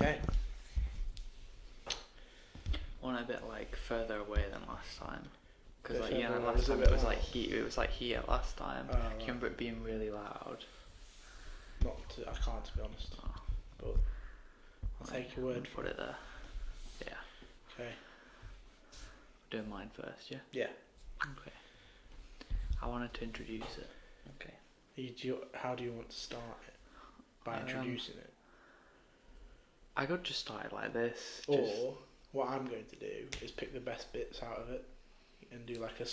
Okay. One a bit like further away than last time. Because Bit like further away. last Was it a time bit it was loud? like it was like here last time. Oh, Do right. you remember it being really loud? I can't, to be honest. Oh, But I'll take your word for put it. it there. Yeah. Okay. Doing mine first, yeah? Yeah. Okay. I wanted to introduce it. Okay. How do you want to start it? By introducing it? I could just start it like this. Or what I'm going to do is pick the best bits out of it and do like a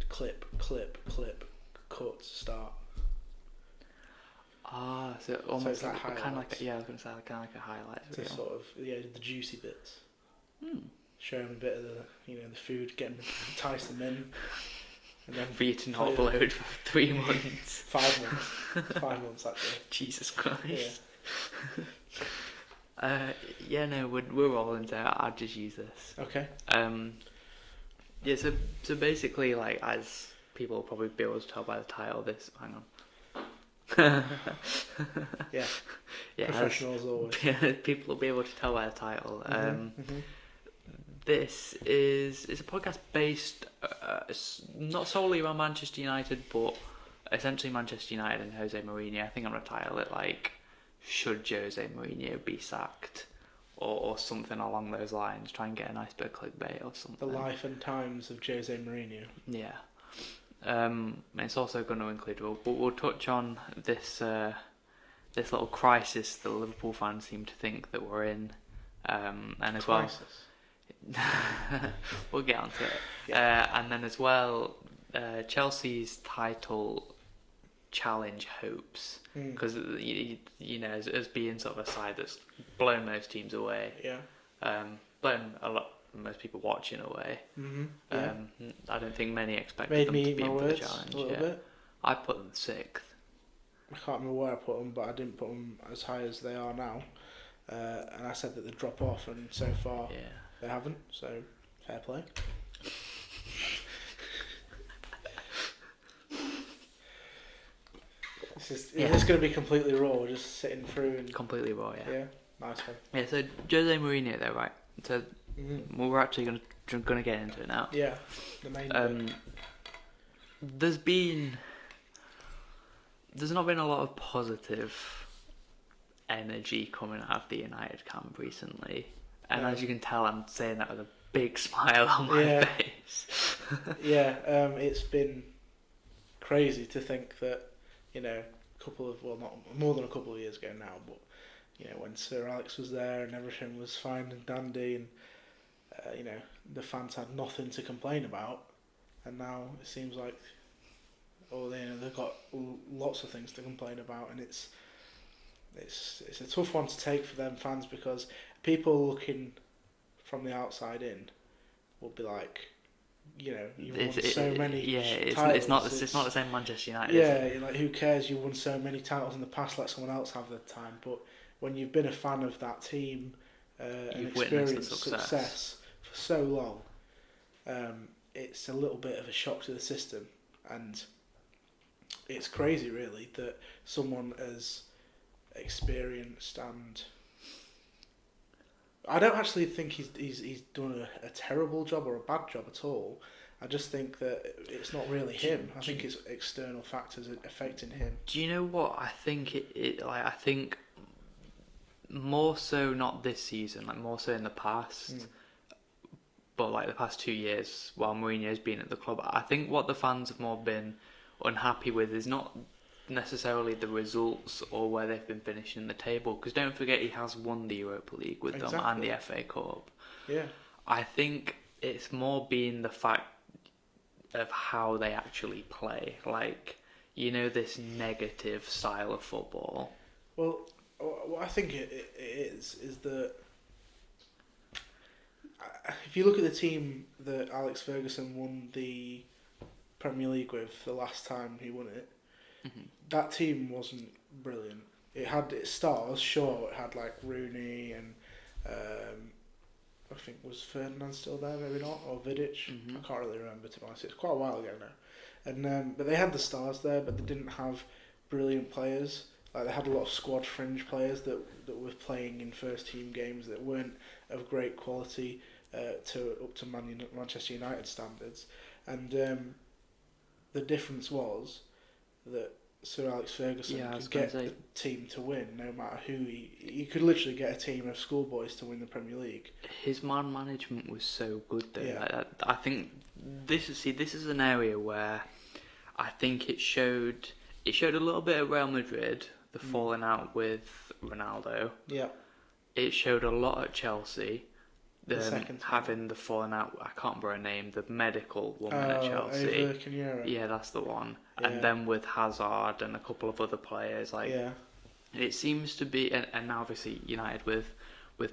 clip, cut, start. So almost it's like kind of highlights. like I was gonna say kind of like a highlight To reel. sort of the juicy bits. Hmm. Show them a bit of the food, entice them in, and then For you to not upload for 3 months. 5 months. 5 months actually. Jesus Christ. Yeah. No, we're all into it. I'll just use this. Okay. Yeah. So basically, like, as people will probably be able to tell by the title, this. Hang on. Yeah. Yeah. Professional as always. People will be able to tell by the title. Mm-hmm. This is a podcast based not solely around Manchester United, but essentially Manchester United and Jose Mourinho. I think I'm going to title it like, should Jose Mourinho be sacked? Or something along those lines. Try and get a nice bit of clickbait or something. The life and times of Jose Mourinho. Yeah. It's also going to include, we'll touch on this little crisis that Liverpool fans seem to think that we're in. And as Crisis. we'll get onto it. Yeah. And then as well, Chelsea's title challenge hopes, because as being sort of a side that's blown most teams away, blown most people watching away. Mm-hmm. Yeah. I don't think many expected Made them me to eat be my in for the words challenge. a little bit. I put them 6th. I can't remember where I put them, but I didn't put them as high as they are now. And I said that they'd drop off, and so far they haven't. So fair play. This is going to be completely raw, just sitting through and Completely raw, yeah, nice one. Yeah, so Jose Mourinho, though, right? So we're actually gonna get into it now. Yeah, the main bit. There's not been a lot of positive energy coming out of the United camp recently, and as you can tell, I'm saying that with a big smile on my face. It's been crazy to think that, not more than a couple of years ago now, but when Sir Alex was there and everything was fine and dandy, and the fans had nothing to complain about, and now it seems like they've got lots of things to complain about, and it's a tough one to take for them fans, because people looking from the outside in will be like, you've won so many titles. It's not the same Manchester United. Yeah, like, who cares? You won so many titles in the past. Let someone else have their time. But when you've been a fan of that team and experienced success for so long, it's a little bit of a shock to the system, and it's crazy, really, that someone as experienced, and I don't actually think he's done a terrible job or a bad job at all. I just think that it's not really him. I think it's external factors affecting him. Do you know what I think? I think more so not this season, like more so in the past, but like the past 2 years while Mourinho's been at the club. I think what the fans have more been unhappy with is not necessarily the results or where they've been finishing the table, because don't forget he has won the Europa League with them and the FA Cup. Yeah. I think it's more been the fact of how they actually play, like, this negative style of football. Well, what I think it is that if you look at the team that Alex Ferguson won the Premier League with the last time he won it, that team wasn't brilliant. It had its stars, sure. It had like Rooney and I think, was Ferdinand still there? Maybe not, or Vidic. I can't really remember, to be honest. It's quite a while ago now. And but they had the stars there, but they didn't have brilliant players. Like they had a lot of squad fringe players that were playing in first team games that weren't of great quality to up to Manchester United standards, and the difference was that Sir Alex Ferguson could get the team to win no matter who he could literally get a team of schoolboys to win the Premier League. His man management was so good though. Yeah. Like, I think this is an area where I think it showed a little bit of Real Madrid, the falling out with Ronaldo. Yeah. It showed a lot at Chelsea. The second having the falling out, I can't remember her name, the medical woman at Chelsea. Over Canera. Yeah, that's the one. Yeah. And then with Hazard and a couple of other players, like it seems to be, and now obviously United with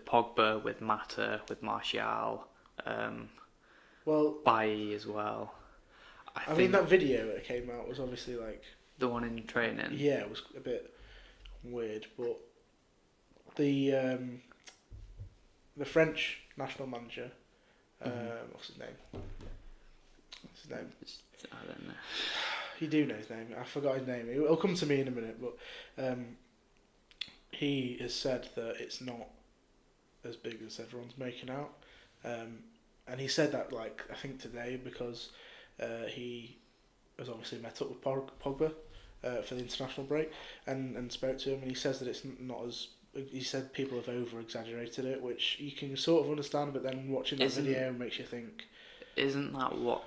Pogba, with Mata, with Martial, Bailly as well. I mean that video that came out was obviously like the one in training. Yeah, it was a bit weird, but the French national manager, what's his name? I don't know. You do know his name. I forgot his name. It'll come to me in a minute, but he has said that it's not as big as everyone's making out, and he said that like I think today because he has obviously met up with Pogba for the international break and spoke to him, and he says that it's not as. He said people have over-exaggerated it, which you can sort of understand, but then watching that video makes you think... Isn't that what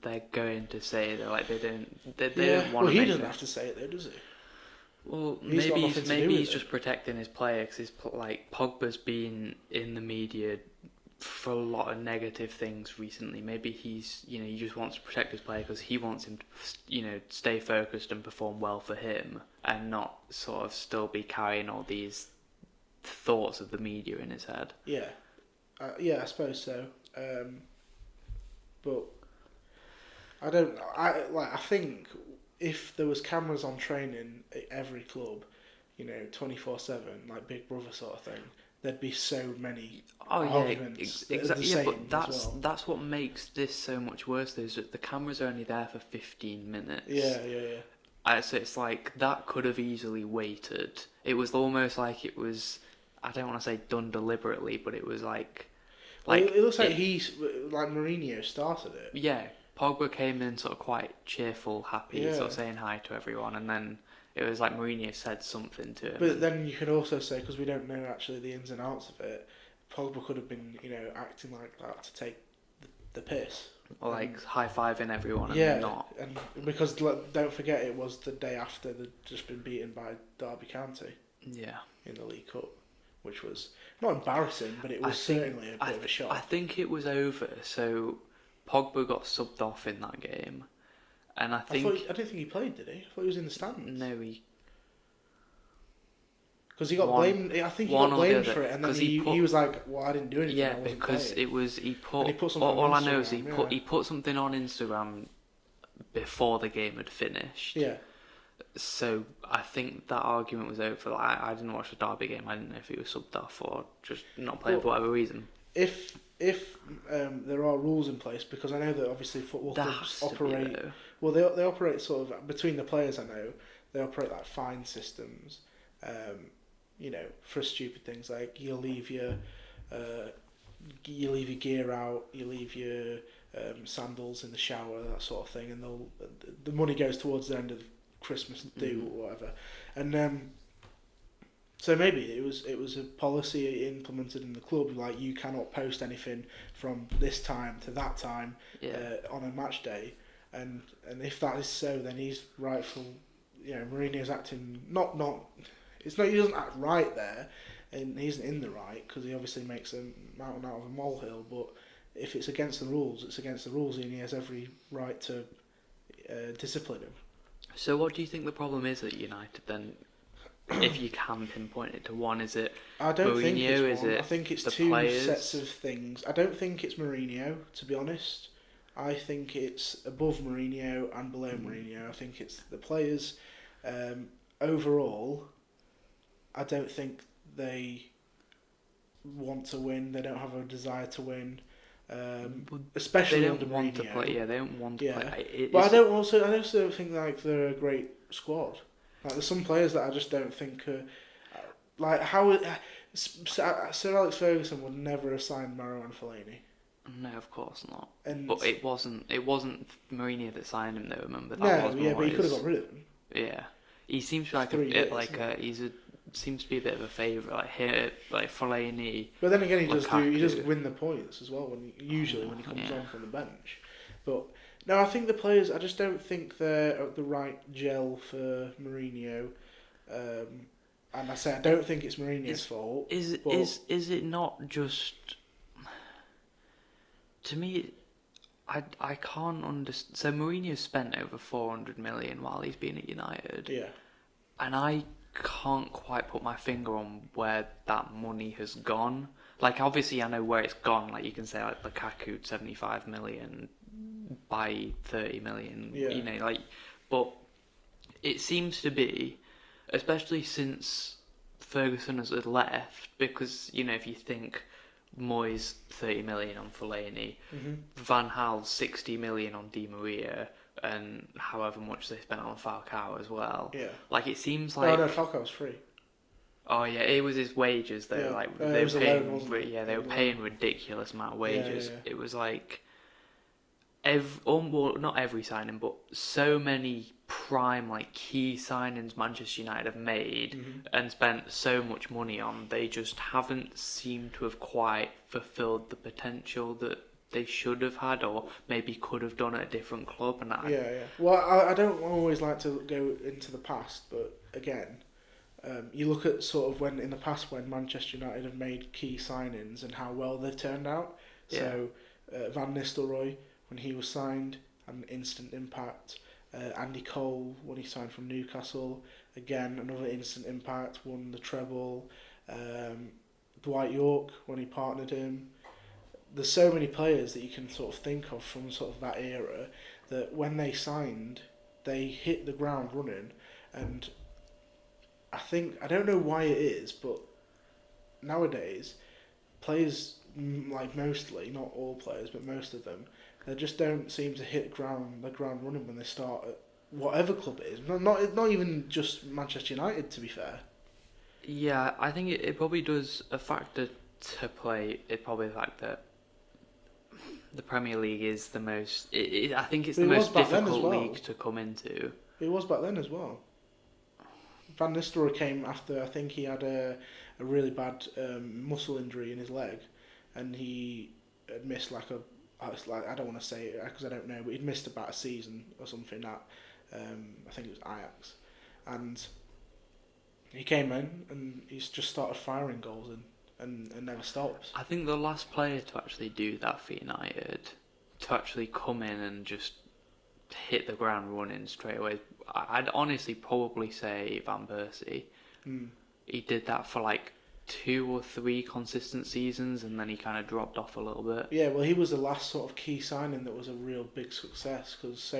they're going to say? They're like, they don't want to Well, he doesn't have to say it though, does he? Well, maybe he's just protecting his player, because like, Pogba's been in the media for a lot of negative things recently. Maybe he's, he just wants to protect his player because he wants him to, stay focused and perform well for him and not sort of still be carrying all these thoughts of the media in his head. Yeah, I suppose so. But I think if there was cameras on training at every club, 24/7, like Big Brother sort of thing, there'd be so many arguments. Exactly. Yeah, but that's what makes this so much worse. Is that the cameras are only there for 15 minutes. Yeah. So it's like that could have easily waited. It was almost like it was. I don't want to say done deliberately, but it was like it looks like Mourinho started it. Yeah, Pogba came in sort of quite cheerful, happy, sort of saying hi to everyone, and then it was like Mourinho said something to him. But then you could also say, because we don't know actually the ins and outs of it, Pogba could have been, acting like that to take the piss. Or like high-fiving everyone and not. And because don't forget it was the day after they'd just been beaten by Derby County. Yeah. In the League Cup, which was not embarrassing, but it was certainly a bit of a shock. I think it was over, so Pogba got subbed off in that game. And I didn't think he played, did he? I thought he was in the stands. No, because he got blamed. I think he got blamed for it, and then he was like, "Well, I didn't do anything." Yeah, because it was he put something all on I know is Instagram, he put something on Instagram before the game had finished. Yeah. So I think that argument was over. Like, I didn't watch the Derby game. I didn't know if he was subbed off or just not playing for whatever reason. If there are rules in place, because I know that obviously football clubs operate. Well, they operate sort of between the players. I know they operate like fine systems. For stupid things like you leave your gear out, you leave your sandals in the shower, that sort of thing, and the money goes towards the end of Christmas do or whatever, and so maybe it was a policy implemented in the club, like you cannot post anything from this time to that time on a match day, and if that is so, then he's rightful. Mourinho's acting not. It's not. He doesn't act right there, and he isn't in the right because he obviously makes a mountain out of a molehill. But if it's against the rules, it's against the rules, and he has every right to discipline him. So, what do you think the problem is at United then? If you can pinpoint it to one, is it I don't Mourinho? Think it's one. Is it I think it's the two players? Sets of things. I don't think it's Mourinho, to be honest. I think it's above Mourinho and below Mourinho. I think it's the players. Overall, I don't think they want to win. They don't have a desire to win, especially they don't under want Mourinho. to play. Yeah, they don't want to play. But I also think like they're a great squad. Like there's some players that I just don't think are like how Sir Alex Ferguson would never have signed Marouane Fellaini. No, of course not. And But it wasn't Mourinho that signed him though. Remember that no, was yeah, but he could have got rid of him. Yeah, he seems to be like For 3 a years, bit like isn't a seems to be a bit of a favourite. Like here, like Fellaini. But then again, he Lukaku. does win the points as well when he comes on from the bench. But no, I think the players. I just don't think they're at the right gel for Mourinho. And I say I don't think it's Mourinho's fault. Is it not just? To me, I can't understand. So Mourinho spent over 400 million while he's been at United. Yeah. And I can't quite put my finger on where that money has gone. Like, obviously, I know where it's gone. Like, you can say, like, Lukaku, 75 million, by 30 million, Yeah. you know, like, but it seems to be, especially since Ferguson has left, because, you know, if you think Moyes, 30 million on Fellaini, Van Gaal, 60 million on Di Maria, and however much they spent on Falcao as well. Yeah. Like, it seems like... No, Falcao's free. Oh yeah, it was his wages though. Yeah. Like It they was were a loan, paying, wasn't it? yeah, they were paying ridiculous amount of wages. Yeah. It was like not every signing, but so many prime like key signings Manchester United have made and spent so much money on. They just haven't seemed to have quite fulfilled the potential that they should have had, or maybe could have done at a different club. And Yeah. Well, I don't always like to go into the past, but again. You look at sort of when in the past when Manchester United have made key signings and how well they've turned out. Yeah. So Van Nistelrooy, when he was signed, had an instant impact. Andy Cole, when he signed from Newcastle, again another instant impact, won the treble. Dwight York, when he partnered him. There's so many players that you can sort of think of from sort of that era that when they signed, they hit the ground running. And I don't know why it is, but nowadays, players, like mostly, not all players, but most of them, they just don't seem to hit the ground running when they start at whatever club it is. Not even just Manchester United, to be fair. Yeah, I think it probably does a factor to play. It's probably the fact that the Premier League is the most... I think it's the most difficult league to come into. It was back then as well. Van Nistelrooy came after, I think he had a really bad muscle injury in his leg, and he had missed I don't want to say it because I don't know, but he'd missed about a season or something at, I think it was Ajax, and he came in and he's just started firing goals and never stops. I think the last player to actually do that for United, to actually come in and just hit the ground running straight away, I'd honestly probably say Van Persie. He did that for like 2 or 3 consistent seasons, and then he kind of dropped off a little bit. Yeah, well, he was the last sort of key signing that was a real big success, because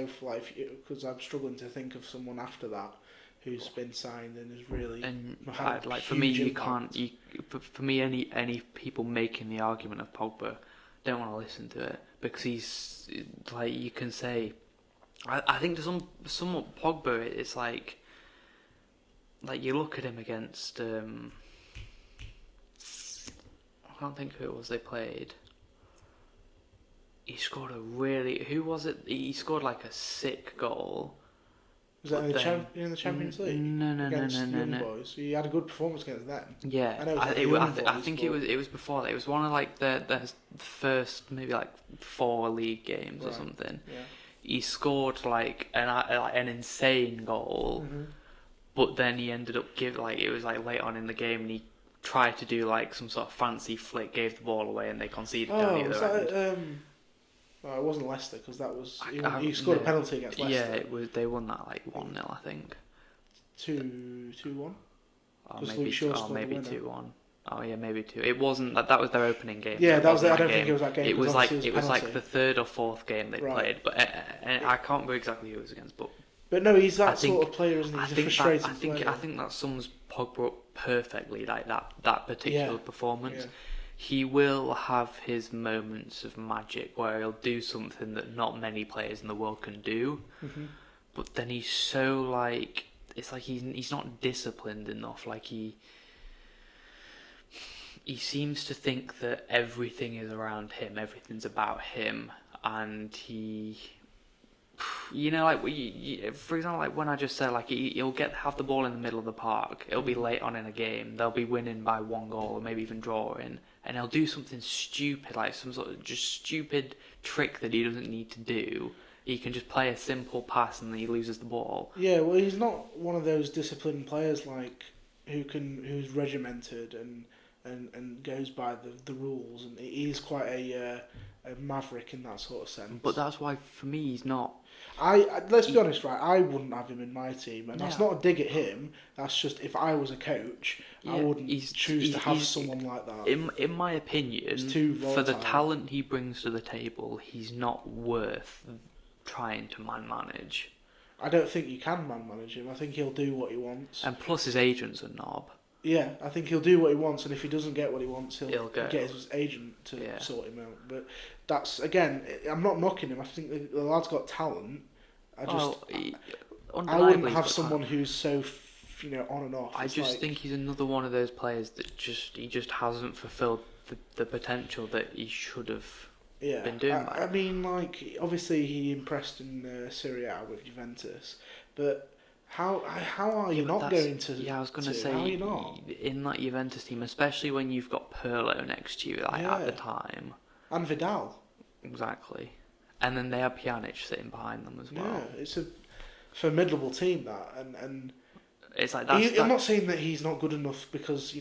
I'm struggling to think of someone after that who's been signed and has really had like a for me, huge you impact. can't. For me, any people making the argument of Pogba, don't want to listen to it, because he's like, you can say. I think to some Pogba, it's like you look at him against I can't think who it was they played. He scored who was it? He scored like a sick goal. Was that in the Champions League? No. Young boys. He had a good performance against them. Yeah, I think it was before that. It was one of like the first maybe like 4 league games or something. Yeah. He scored like an insane goal, but then he ended up it was like late on in the game, and he tried to do like some sort of fancy flick, gave the ball away, and they conceded down the other end. It wasn't Leicester, because that was he scored a penalty against Leicester. Yeah, it was. They won that like 1-0, I think. 2-1. Maybe 2-1. Oh yeah, maybe 2. It wasn't that was their opening game. Yeah, that was. I don't think it was that game. It was like the 3rd or 4th game they played, but and I can't remember exactly who it was against. But no, he's that sort of player, isn't he? He's a frustrating player. I think that sums Pogba up perfectly. Like that particular performance. Yeah. He will have his moments of magic where he'll do something that not many players in the world can do. But then he's so it's like he's not disciplined enough. Like he seems to think that everything is around him, everything's about him, and he, you know, like for example, like when I just said, like he'll have the ball in the middle of the park, it'll be late on in a game, they'll be winning by 1 goal or maybe even drawing, and he'll do something stupid, like some sort of just stupid trick that he doesn't need to do. He can just play a simple pass and then he loses the ball. Yeah, well, he's not one of those disciplined players like who's regimented and goes by the rules, and he's quite a maverick in that sort of sense. But that's why, for me, he's not. Let's be honest, right? I wouldn't have him in my team, and that's No. not a dig at him. That's just if I was a coach, I wouldn't choose to have someone like that. In my opinion, too for the volatile. talent he brings to the table, he's not worth trying to manage. I don't think you can manage him. I think he'll do what he wants. And plus, his agent's a knob. Yeah, I think he'll do what he wants, and if he doesn't get what he wants, he'll go. get his agent to sort him out. But that's, again, I'm not knocking him. I think the lad's got talent. I wouldn't have someone who's so, on and off. I just think he's another one of those players that he just hasn't fulfilled the potential that he should have been doing. I mean, like, obviously he impressed in Serie A with Juventus, but how are you not going to? Yeah, I was going to say, how are you not? In that Juventus team, especially when you've got Pirlo next to you, at the time, and Vidal, exactly, and then they have Pjanic sitting behind them as well. Yeah, it's a formidable team and it's like I'm not saying that he's not good enough because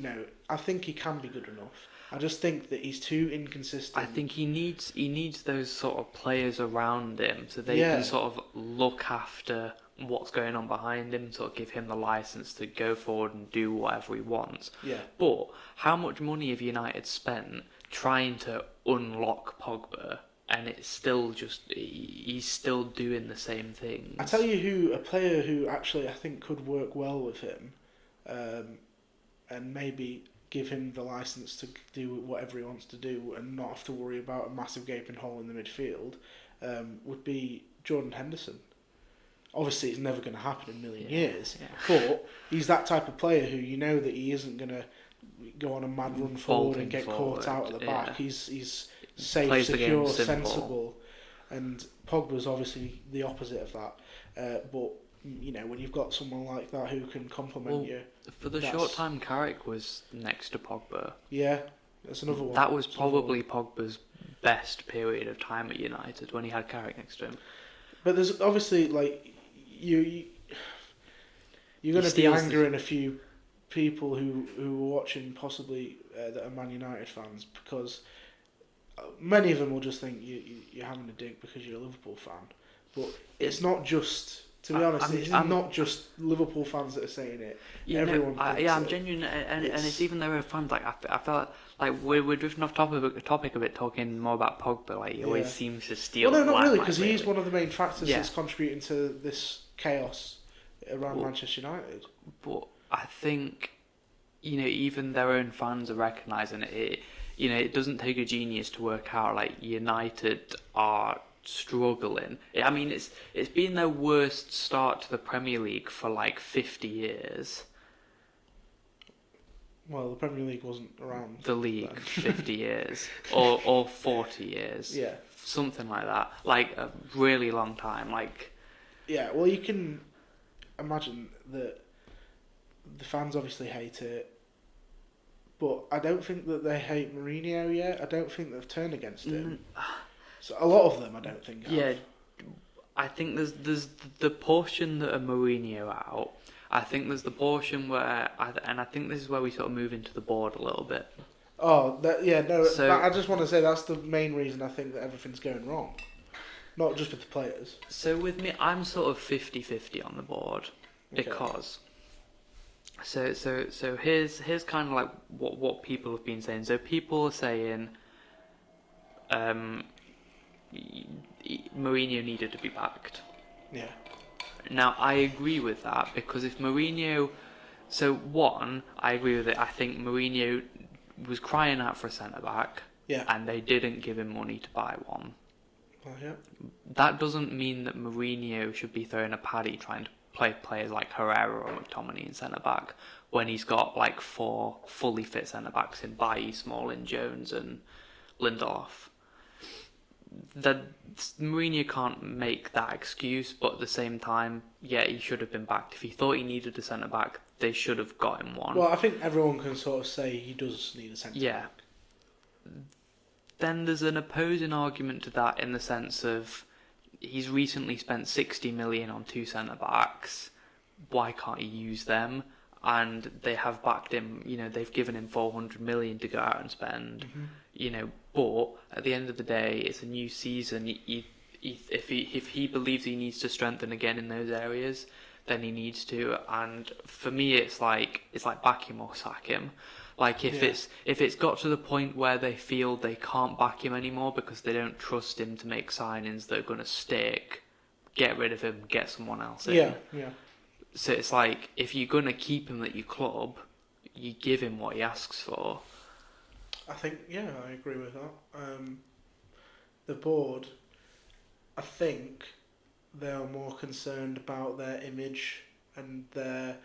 I think he can be good enough. I just think that he's too inconsistent. I think he needs those sort of players around him so they can sort of look after what's going on behind him, sort of give him the license to go forward and do whatever he wants. Yeah. But how much money have United spent trying to unlock Pogba, and it's still just he's still doing the same things? I tell you a player who actually I think could work well with him, and maybe give him the license to do whatever he wants to do and not have to worry about a massive gaping hole in the midfield, would be Jordan Henderson. Obviously, it's never going to happen in a million years, but he's that type of player who that he isn't going to go on a mad run forward and get caught out at the back. He's safe, secure, sensible, and Pogba's obviously the opposite of that. But when you've got someone like that who can complement you, for the short time Carrick was next to Pogba. Yeah, that's another one. That was probably Pogba's best period of time at United when he had Carrick next to him. But there's obviously you're going to be angering a few people who are watching possibly that are Man United fans, because many of them will just think you're having a dig because you're a Liverpool fan. But it's not just, to be honest, it's not just Liverpool fans that are saying it. Everyone thinks I'm genuine, and it's even their own fans. Like I felt like we're drifting off topic a bit, talking more about Pogba. Like he always seems to steal. Well, no, not really, because he's one of the main factors that's contributing to this chaos around Manchester United. But I think even their own fans are recognising it. It doesn't take a genius to work out like United are struggling. I mean, it's been their worst start to the Premier League for like 50 years. Well, the Premier League wasn't around. The league, then. 50 years or 40 years. Yeah, something like that. Like a really long time. Yeah, well, you can imagine that the fans obviously hate it, but I don't think that they hate Mourinho yet. I don't think they've turned against him. So a lot of them, I don't think, have. Yeah, I think there's the portion that are Mourinho out. I think there's the portion where, I think this is where we sort of move into the board a little bit. Oh, I just want to say that's the main reason I think that everything's going wrong. Not just with the players. So with me, I'm sort of 50-50 on the board, because... So here's kind of like what people have been saying. So people are saying Mourinho needed to be backed. Yeah. Now I agree with that, because if Mourinho... So one, I agree with it. I think Mourinho was crying out for a centre-back, and they didn't give him money to buy one. Yeah. That doesn't mean that Mourinho should be throwing a paddy trying to play players like Herrera or McTominay in centre back when he's got like 4 fully fit centre backs in Bailly, Smalling, Jones, and Lindelof. That Mourinho can't make that excuse, but at the same time, yeah, he should have been backed. If he thought he needed a centre back, they should have got him one. Well, I think everyone can sort of say he does need a centre back. Then there's an opposing argument to that in the sense of he's recently spent 60 million on 2 centre backs. Why can't he use them? And they have backed him. You know, they've given him 400 million to go out and spend. Mm-hmm. You know, but at the end of the day, it's a new season. If he believes he needs to strengthen again in those areas, then he needs to. And for me, it's like back him or sack him. Like if it's got to the point where they feel they can't back him anymore because they don't trust him to make signings that are going to stick, get rid of him, get someone else in. Yeah. So it's like if you're going to keep him at your club, you give him what he asks for. I think, I agree with that. The board, I think they are more concerned about their image and their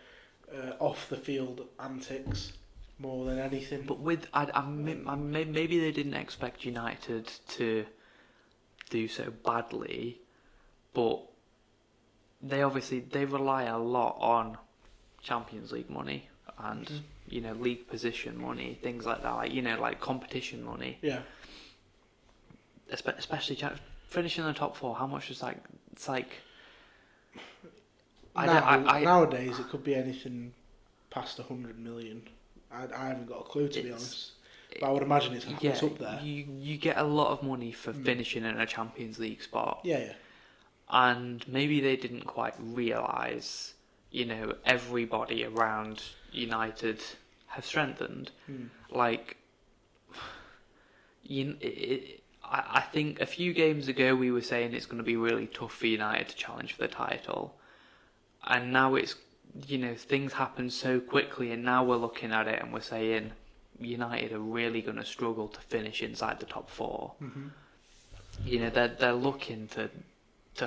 off-the-field antics more than anything. But maybe they didn't expect United to do so badly, but they rely a lot on Champions League money and league position money, things like that, like competition money. Yeah. Especially finishing in the top 4. How much is that? It's like nowadays it could be anything past 100 million. I haven't got a clue, to be honest. But I would imagine it's up there. You get a lot of money for finishing in a Champions League spot. Yeah. And maybe they didn't quite realise, everybody around United have strengthened. Like, I think a few games ago we were saying it's going to be really tough for United to challenge for the title. And now it's, things happen so quickly, and now we're looking at it and we're saying United are really going to struggle to finish inside the top 4. Mm-hmm. They're looking to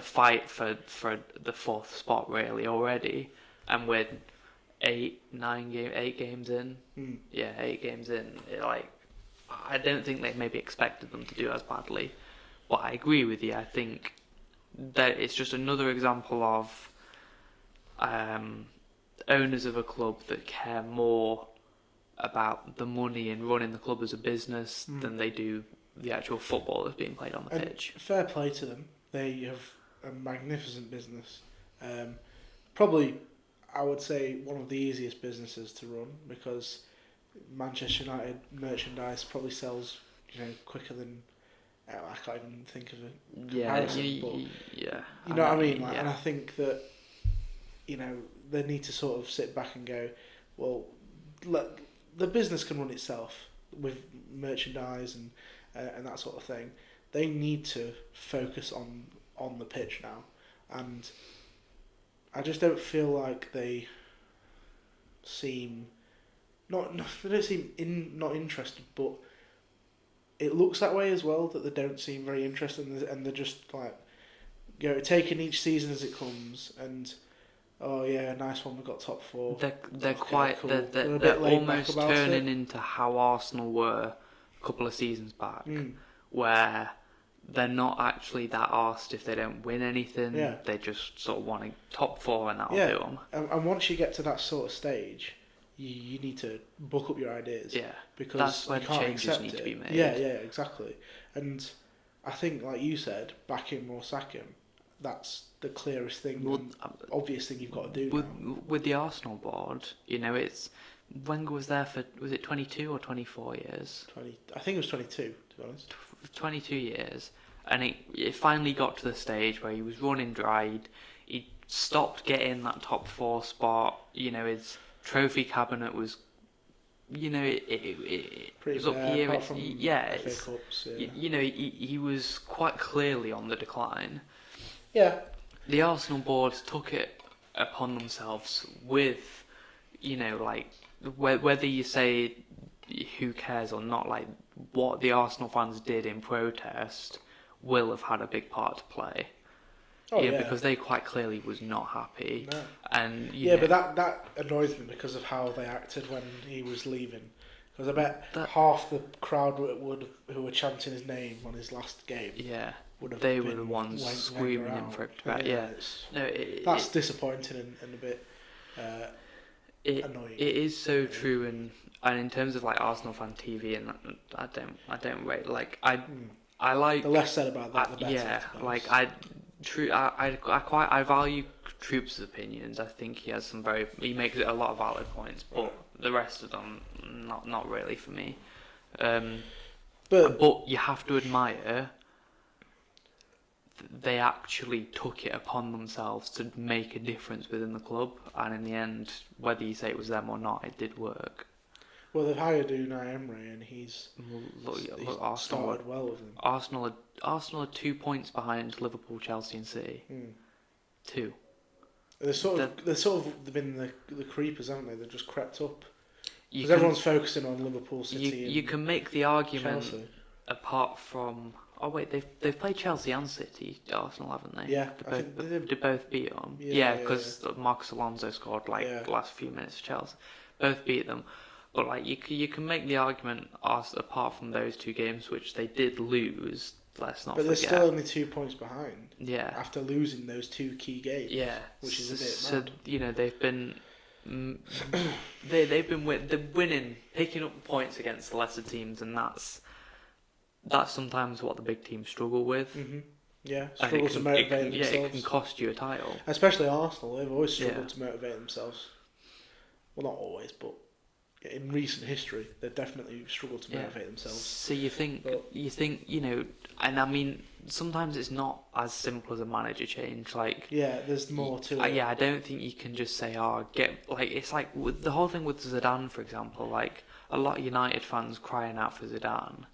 fight for the 4th spot really already, and we're 8 games in. 8 games in. I don't think they maybe expected them to do as badly, but I agree with you. I think that it's just another example of owners of a club that care more about the money and running the club as a business than they do the actual football that's being played on the pitch. Fair play to them. They have a magnificent business. Probably, I would say, one of the easiest businesses to run, because Manchester United merchandise probably sells, quicker than I can't even think of a comparison. You know what I mean? And I think that they need to sort of sit back and go, well, look, the business can run itself with merchandise and that sort of thing. They need to focus on the pitch now, and I just don't feel like they seem not interested, but it looks that way as well, that they don't seem very interested, and they're just like taking each season as it comes, and nice one, we got top 4. They're quite cool. They're almost turning into how Arsenal were a couple of seasons back, where they're not actually that arsed if they don't win anything. Yeah. They just sort of want a top 4 and that'll do them. And once you get to that sort of stage, you need to book up your ideas. Yeah. Because that's where you can't changes need to be made. Yeah, exactly. And I think, like you said, back him or sack him, that's the clearest thing, and obvious thing you've got to do now. With the Arsenal board, it's Wenger was there for, was it 22 or 24 years? I think it was 22, to be honest. 22 years, and it finally got to the stage where he was running dry. He stopped getting that top 4 spot. His trophy cabinet was, it was up here. He was quite clearly on the decline. Yeah. The Arsenal board took it upon themselves with, whether you say who cares or not, like what the Arsenal fans did in protest will have had a big part to play. Oh yeah. because they quite clearly was not happy. No. And Yeah, but that annoys me because of how they acted when he was leaving. Because I bet half the crowd who were chanting his name on his last game. Yeah. Would have they been were the ones screaming him for it to back. Yeah. No, that's disappointing and a bit annoying. It is so true, and in terms of like Arsenal fan TV, and I don't rate like I like the less said about that, the better. Yeah, like I value Troop's opinions. I think he makes a lot of valid points, but the rest of them not really for me. But you have to admire they actually took it upon themselves to make a difference within the club, and in the end, whether you say it was them or not, it did work. Well, they've hired Unai Emery, and he's Arsenal started well with them. Arsenal are 2 points behind Liverpool, Chelsea, and City. 2. They've been the creepers, haven't they? They've just crept up. Because everyone's focusing on Liverpool, City. You can make the argument Chelsea. Apart from. Oh wait, they've played Chelsea and City, Arsenal, haven't they? Yeah, they both beat them. Yeah, because Marcos Alonso scored the last few minutes for Chelsea. Both beat them, but like you can make the argument, apart from those 2 games which they did lose. Let's not forget. But they're still only 2 points behind. Yeah. After losing those 2 key games. Yeah. Which is a bit mad. So they've been. They've been winning, picking up points against the lesser teams, and that's sometimes what the big teams struggle with. Mm-hmm. Yeah, struggle to motivate themselves. Yeah, it can cost you a title. Especially Arsenal, they've always struggled to motivate themselves. Well, not always, but in recent history, they've definitely struggled to motivate themselves. So you think, and I mean, sometimes it's not as simple as a manager change. Like, yeah, there's more to it. Yeah, I don't think you can just say, it's like with the whole thing with Zidane, for example. Like, a lot of United fans crying out for Zidane.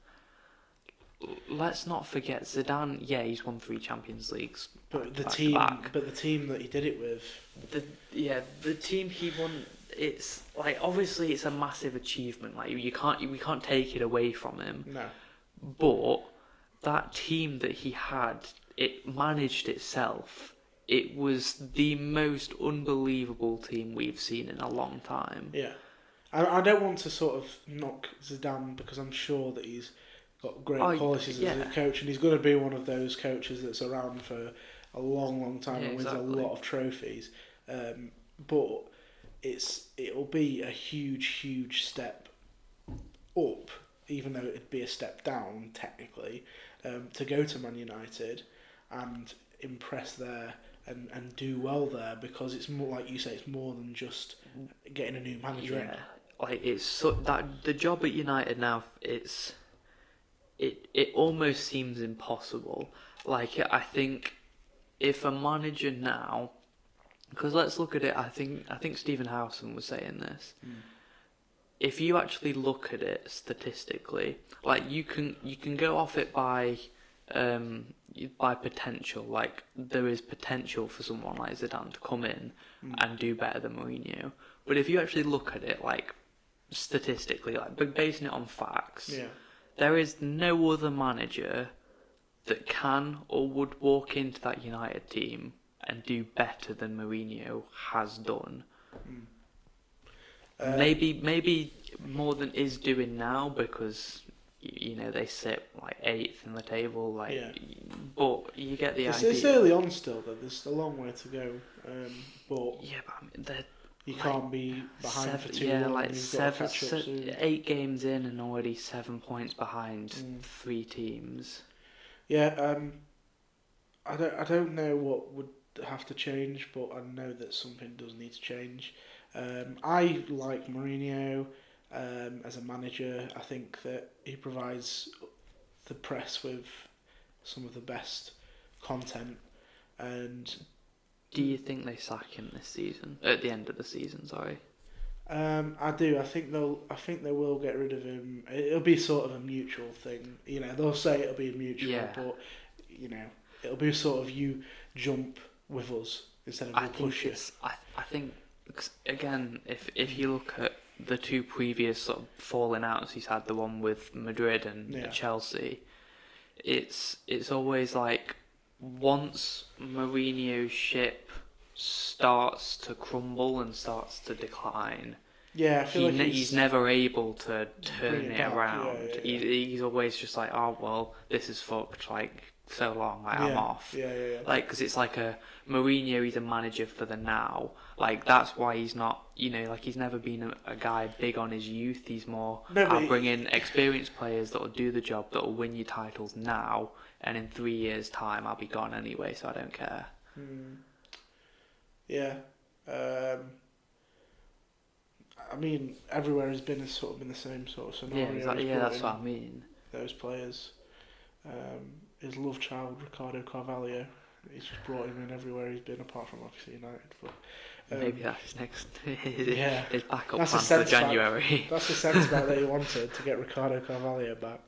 Let's not forget Zidane. Yeah, he's won 3 Champions Leagues. But the team that he did it with. The team he won. It's like obviously it's a massive achievement. Like we can't take it away from him. No. But that team that he had, it managed itself. It was the most unbelievable team we've seen in a long time. Yeah, I don't want to sort of knock Zidane because I'm sure that he's got great qualities as a coach, and he's going to be one of those coaches that's around for a long, long time and wins a lot of trophies. But it'll be a huge step up, even though it'd be a step down technically, to go to Man United and impress there and do well there, because it's more, like you say, it's more than just getting a new manager in. Like it's that the job at United now, it almost seems impossible. Like I think if a manager now, because let's look at it, I think Stephen Howson was saying this. If you actually look at it statistically, like you can go off it by potential. Like there is potential for someone like Zidane to come in and do better than Mourinho. But if you actually look at it like statistically, like basing it on facts, there is no other manager that can or would walk into that United team and do better than Mourinho has done. Maybe more than is doing now, because they sit like 8th in the table. But you get the idea. It's early on still, though. There's a long way to go. But I mean, you can't be behind for too long. Like 8 games in and already 7 points behind 3 teams. Yeah, I don't know what would have to change, but I know that something does need to change. I like Mourinho as a manager. I think that he provides the press with some of the best content. And do you think they sack him this season? At the end of the season, sorry. I do. I think they will get rid of him. It'll be sort of a mutual thing. They'll say it'll be mutual, but it'll be sort of you jump with us instead of we'll push you. I think again, if you look at the 2 previous sort of falling outs he's had, the one with Madrid and Chelsea, it's always like once Mourinho's ship starts to crumble and starts to decline, Yeah, I feel like he's never able to bring turn it it back. around. Yeah, yeah, He's always just like, oh well, this is fucked. Like so long, like I'm yeah, off. yeah. Like because it's like a Mourinho. He's a manager for the now. Like that's why he's not. Like he's never been a guy big on his youth. He's more. No, but I'll bring in experienced players that will do the job, that will win you titles now, and in 3 years' time, I'll be gone anyway, so I don't care. Yeah. I mean, everywhere has been sort of in the same sort of scenario. That's what I mean. Those players. His love child, Ricardo Carvalho, he's just brought him in everywhere he's been, apart from obviously United. But maybe that's his next yeah, his backup that's plan for January. That's the sense back that he wanted, to get Ricardo Carvalho back.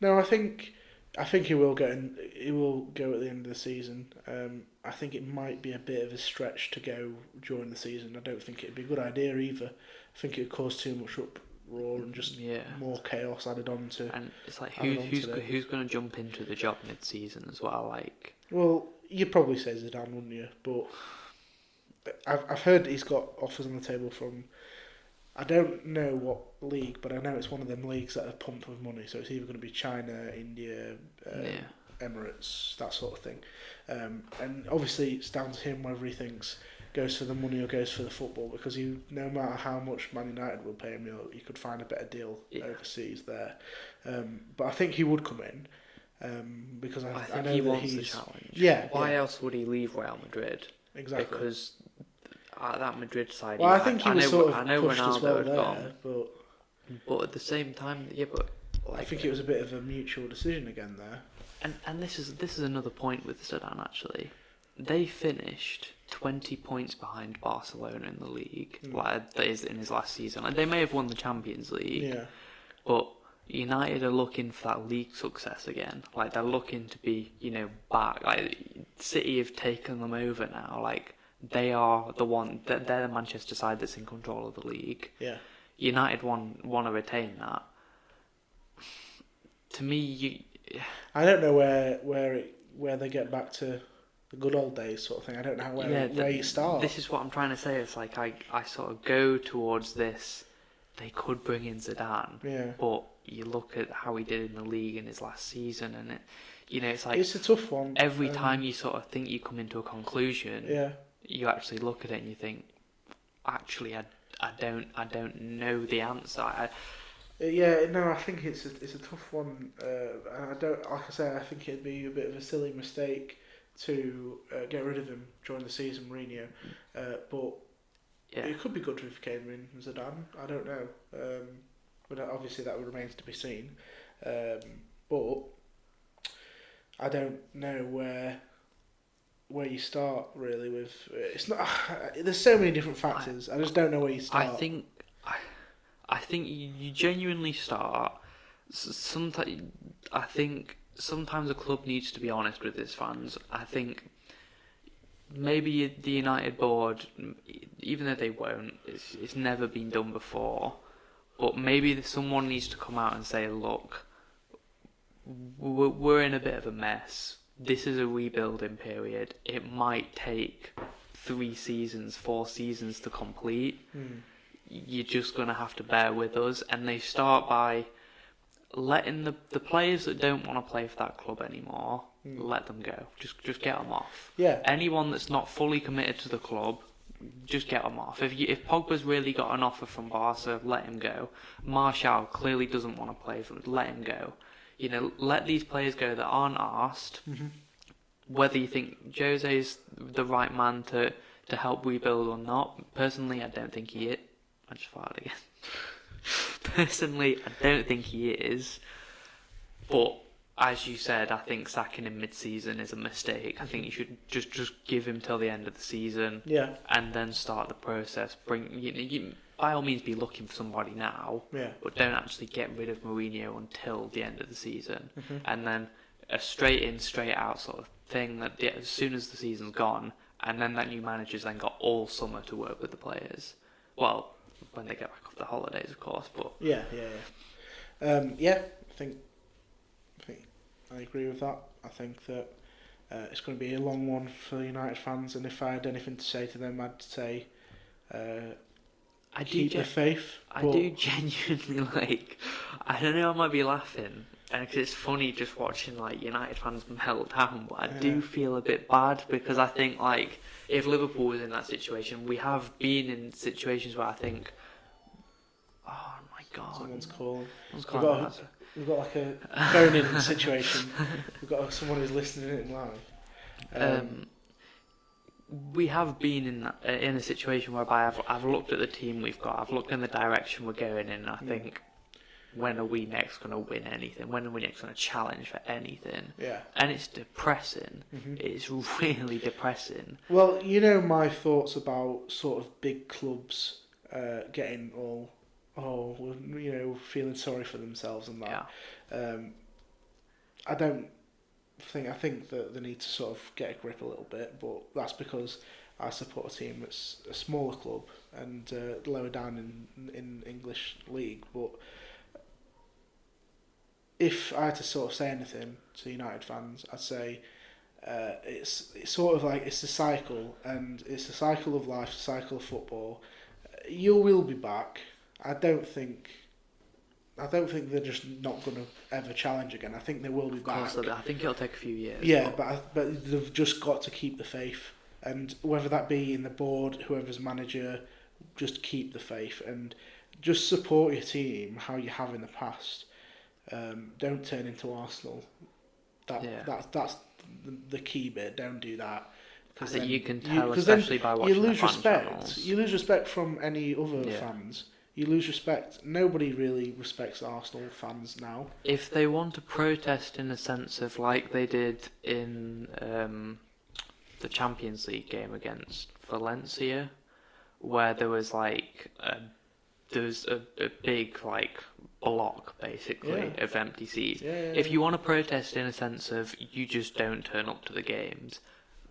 No, I think he will go. He will go at the end of the season. I think it might be a bit of a stretch to go during the season. I don't think it'd be a good idea either. I think it'd cause too much uproar and just more chaos added on to. And it's like who's going to jump into the job mid-season as well? Like, well, you'd probably say Zidane, wouldn't you? But I've heard he's got offers on the table from. I don't know what league, but I know it's one of them leagues that are pumped with money. So it's either going to be China, India, Emirates, that sort of thing. And obviously it's down to him whether he thinks goes for the money or goes for the football, because no matter how much Man United will pay him, you could find a better deal overseas there. But I think he would come in because I know he that wants the challenge. Yeah. Why else would he leave Real Madrid? Exactly. Because that Madrid side. Well, I think he was sort of pushed Ronaldo as well had there, gone, but at the same time, I think it was a bit of a mutual decision again there. And this is another point with Zidane actually. They finished 20 points behind Barcelona in the league. Like that is in his last season. Like they may have won the Champions League, but United are looking for that league success again. Like they're looking to be, back. Like City have taken them over now. Like they are the one. They're the Manchester side that's in control of the league. Yeah. United want to retain that. To me, I don't know where they get back to the good old days sort of thing. I don't know where you start. This is what I'm trying to say. It's like I sort of go towards this. They could bring in Zidane, but you look at how he did in the league in his last season, and it's like it's a tough one. Every time you sort of think you come into a conclusion, you actually look at it and you think, actually, I don't know the answer. I think it's a tough one. I don't, like I say, I think it'd be a bit of a silly mistake to get rid of him during the season, Mourinho. But it could be good if he came in Zidane. I don't know. But obviously that remains to be seen. But I don't know where you start really with. It's not. There's so many different factors. I just don't know where you start. I think you genuinely start. Sometimes I think sometimes a club needs to be honest with its fans. I think maybe the United board, even though they won't, it's never been done before. But maybe someone needs to come out and say, look, we're in a bit of a mess. This is a rebuilding period. It might take 3 seasons, 4 seasons to complete. You're just going to have to bear with us. And they start by letting the players that don't want to play for that club anymore, let them go. Just get them off. Yeah. Anyone that's not fully committed to the club, just get them off. If Pogba's really got an offer from Barca, let him go. Martial clearly doesn't want to play for them, let him go. Let these players go that aren't asked. Whether you think Jose's the right man to help rebuild or not, personally, I don't think he is. I just farted again. Personally, I don't think he is. But as you said, I think sacking him mid-season is a mistake. I think you should just give him till the end of the season, and then start the process. By all means, be looking for somebody now, but don't actually get rid of Mourinho until the end of the season, and then a straight in, straight out sort of thing. That as soon as the season's gone, and then that new manager's then got all summer to work with the players. Well, when they get back off the holidays, of course. But I I agree with that. I think that it's going to be a long one for United fans, and if I had anything to say to them, I'd say keep the faith. I do genuinely I don't know. I might be laughing, and cause it's funny just watching like United fans melt down. But I do feel a bit bad because I think like if Liverpool was in that situation, we have been in situations where I think, oh my god, someone's calling. We've We've got like a phone-in situation. We've got someone who's listening in live. We have been in a situation whereby I've looked at the team we've got, I've looked in the direction we're going in, and I think, when are we next going to win anything? When are we next going to challenge for anything? Yeah. And it's depressing. It's really depressing. Well, you know my thoughts about sort of big clubs getting all, feeling sorry for themselves and that. Yeah. I think that they need to sort of get a grip a little bit, but that's because I support a team that's a smaller club and lower down in English league. But if I had to sort of say anything to United fans, I'd say it's sort of like it's a cycle, and it's a cycle of life, a cycle of football. You will be back. I don't think they're just not going to ever challenge again. I think they will be back. I think it'll take a few years. Yeah, but they've just got to keep the faith, and whether that be in the board, whoever's manager, just keep the faith and just support your team how you have in the past. Don't turn into Arsenal. That's the key bit. Don't do that. I think you can tell, especially by watching the fan channels. You lose respect from any other fans. You lose respect. Nobody really respects Arsenal fans now. If they want to protest in a sense of like they did in the Champions League game against Valencia, where there was like a big like block basically of empty seats. If you want to protest in a sense of you just don't turn up to the games,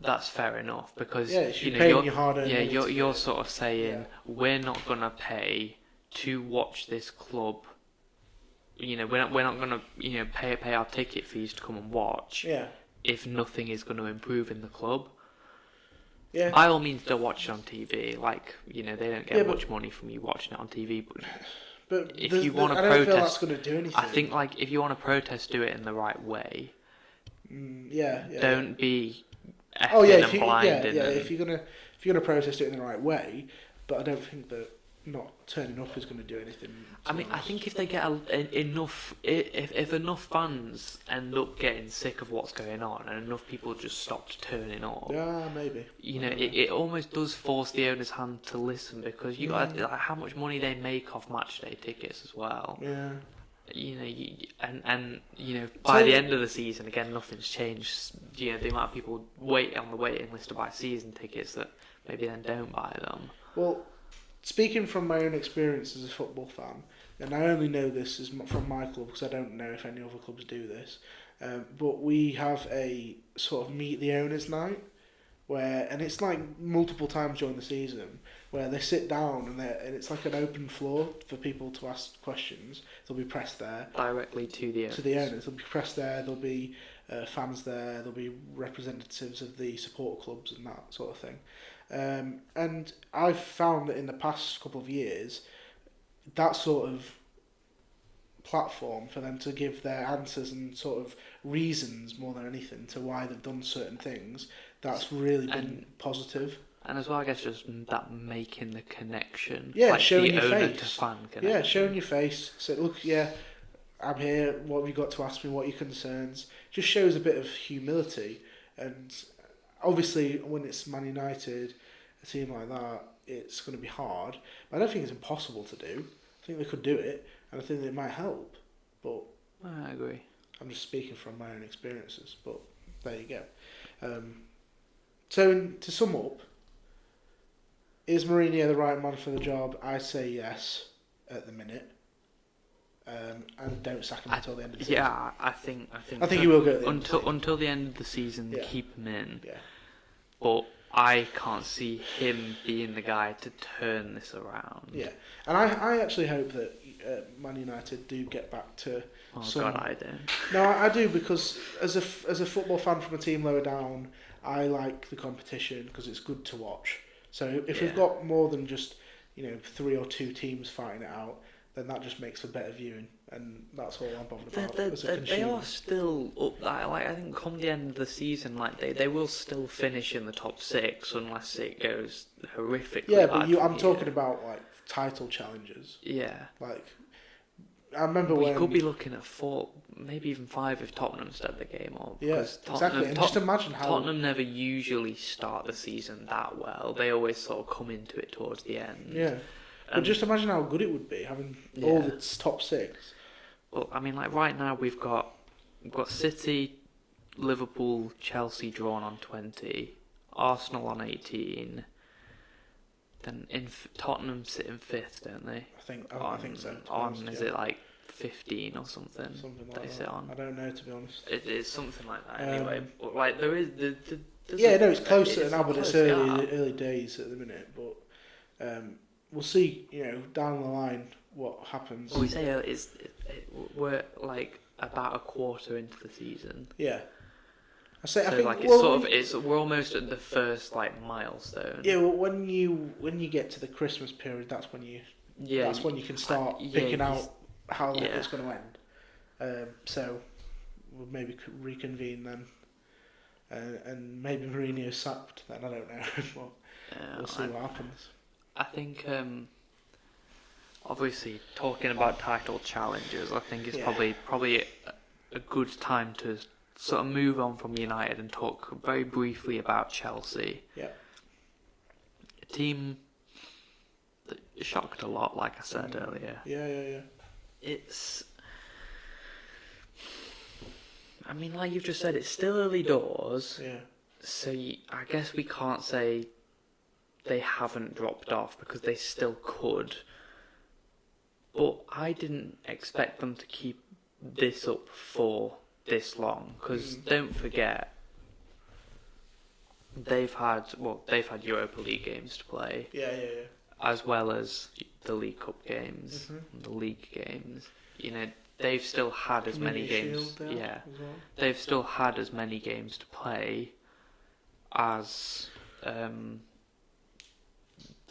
that's fair enough, because you're sort of saying we're not gonna pay to watch this club. We're not gonna pay our ticket fees to come and watch. Yeah. If nothing is going to improve in the club. Yeah. By all means, don't watch it on TV. Like, they don't get much money from you watching it on TV. But if you want to protest, I don't feel that's going to do anything. I think like if you want to protest, do it in the right way. Don't be effing and blinding. If you're gonna protest it in the right way, but I don't think that not turning up is going to do anything. I mean, I think if they get enough, if enough fans end up getting sick of what's going on, and enough people just stopped turning up, maybe. It almost does force the owner's hand to listen, because you got like, how much money they make off match day tickets as well. Yeah. By the end of the season, again, nothing's changed. The amount of people wait on the waiting list to buy season tickets that maybe then don't buy them. Well, speaking from my own experience as a football fan, and I only know this from my club because I don't know if any other clubs do this, but we have a sort of meet the owners night, and it's like multiple times during the season, where they sit down and it's like an open floor for people to ask questions. They'll be pressed there. Directly to the owners. They'll be pressed there, there'll be fans there, there'll be representatives of the support clubs and that sort of thing. And I've found that in the past couple of years, that sort of platform for them to give their answers and sort of reasons more than anything to why they've done certain things, that's really been positive. And as well, I guess just that making the connection. Yeah, like showing the your owner face. to fan connection. Yeah, showing your face. So look, I'm here. What have you got to ask me? What are your concerns? Just shows a bit of humility. And obviously, when it's Man United, a team like that, it's going to be hard. But I don't think it's impossible to do. I think they could do it, and I think it might help. But I agree. I'm just speaking from my own experiences. But there you go. So to sum up, is Mourinho the right man for the job? I say yes at the minute. And don't sack him until the end of the season. Yeah, I think he will go at the end until the end of the season. Yeah. Keep him in. Yeah. But I can't see him being the guy to turn this around. Yeah, and I actually hope that Man United do get back to God, I don't. No, I do, because as a football fan from a team lower down, I like the competition because it's good to watch. So if we've got more than just 3 or 2 teams fighting it out, then that just makes for better viewing, and that's all I'm bothered about as a consumer. They are still up there. Like, I think come the end of the season, like they will still finish in the top 6 unless it goes horrifically. Yeah, bad but I'm from talking here. about like title challenges. Yeah. Like, I remember We when could be looking at 4, maybe even 5 if Tottenham start the game up. Yeah, exactly. And just imagine how Tottenham never usually start the season that well. They always sort of come into it towards the end. Yeah. But just imagine how good it would be having all the top 6. Well, I mean, like right now we've got City, Liverpool, Chelsea drawn on 20, Arsenal on 18. Then Tottenham sit in 5th, don't they? I think so. Is it like 15 or something? Something like they that. sit on. I don't know, to be honest. It is something like that. Anyway, but like there is it's closer now, but it's early days at the minute. But we'll see. Down the line what happens. Well, we say we're like about a quarter into the season. Yeah. I think we're almost at the first like milestone. Yeah, well, when you get to the Christmas period, that's when you can start picking out how it's going to end. So we'll maybe reconvene then, and maybe Mourinho's sacked then. I don't know, but we'll see what happens. I think obviously talking about title challenges, I think it's probably a good time to sort of move on from United and talk very briefly about Chelsea. Yeah. A team that shocked a lot, like I said earlier. Yeah. It's... I mean, like you've just said, it's still early doors. Yeah. So I guess we can't say they haven't dropped off because they still could. But I didn't expect them to keep this up for this long, because don't forget they've had Europa League games to play, as well as the League Cup games, the league games. They've still had as many games. They've still had as many games to play as the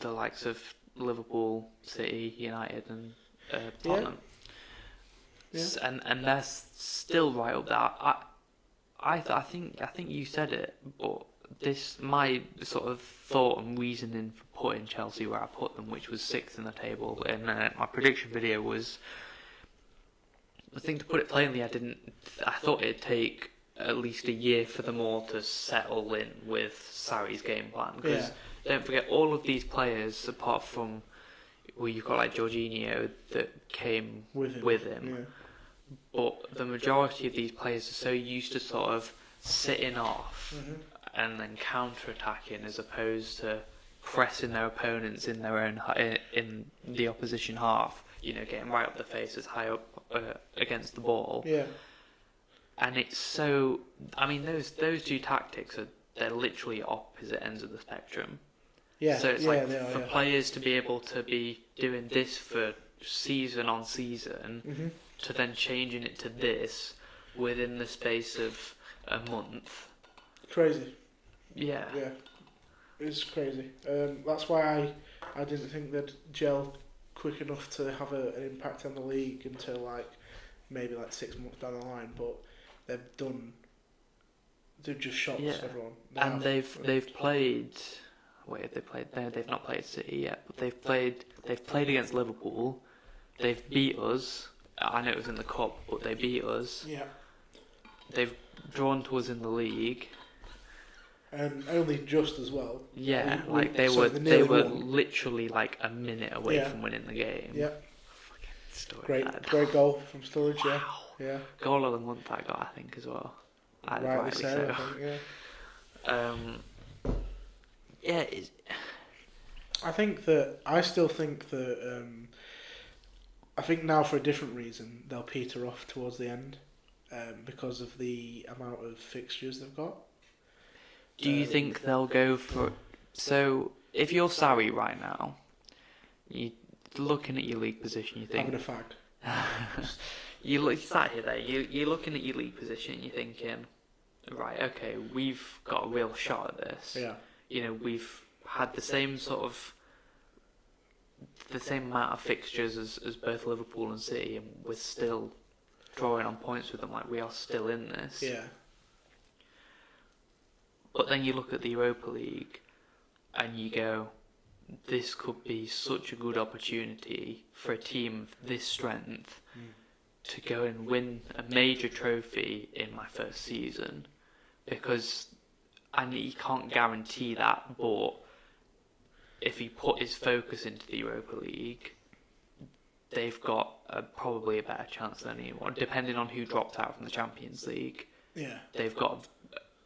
likes of Liverpool, City, United, and Tottenham. Yeah. And they're still right up there. I think you said it, but my sort of thought and reasoning for putting Chelsea where I put them, which was 6th in the table, and my prediction video was, I think, to put it plainly, I thought it'd take at least a year for them all to settle in with Sarri's game plan. Because don't forget, all of these players, apart from, well, you've got like Jorginho that came with him. Yeah. But the majority of these players are so used to sort of sitting off and then counter-attacking, as opposed to pressing their opponents in their own in the opposition half. Getting right up the faces, high up against the ball. Yeah. And it's so. I mean, those 2 tactics they're literally opposite ends of the spectrum. Yeah. So it's for players to be able to be doing this for season on season, to then changing it to this within the space of a month. Crazy. Yeah. Yeah. It's crazy. That's why I didn't think they'd gel quick enough to have an impact on the league until maybe 6 months down the line. But they've just shocked everyone. They've played. Wait, they've not played City yet, but they've played against Liverpool. They've beat us. I know it was in the cup, but they beat us. Yeah. They've drawn to us in the league. And only just as well. Yeah, they were literally like a minute away from winning the game. Yeah. Fucking great goal from Sturridge. Wow. Yeah. Goal of the month I got, I think, as well. Rightly so. I think, I still think that I think now, for a different reason, they'll peter off towards the end, because of the amount of fixtures they've got. Do you think they'll go for... So, if you're Sarri right now, you're looking at your league position, you think... Having a fag. You sat here there, you're looking at your league position, you're thinking, right, okay, we've got a real shot at this. Yeah. You know, we've had the same amount of fixtures as both Liverpool and City, and we're still drawing on points with them, like we are still in this. Yeah. But then you look at the Europa League and you go, this could be such a good opportunity for a team of this strength to go and win a major trophy in my first season. Because, and he can't guarantee that, but if he put his focus into the Europa League, they've got probably a better chance than anyone, depending on who dropped out from the Champions League. Yeah. They've got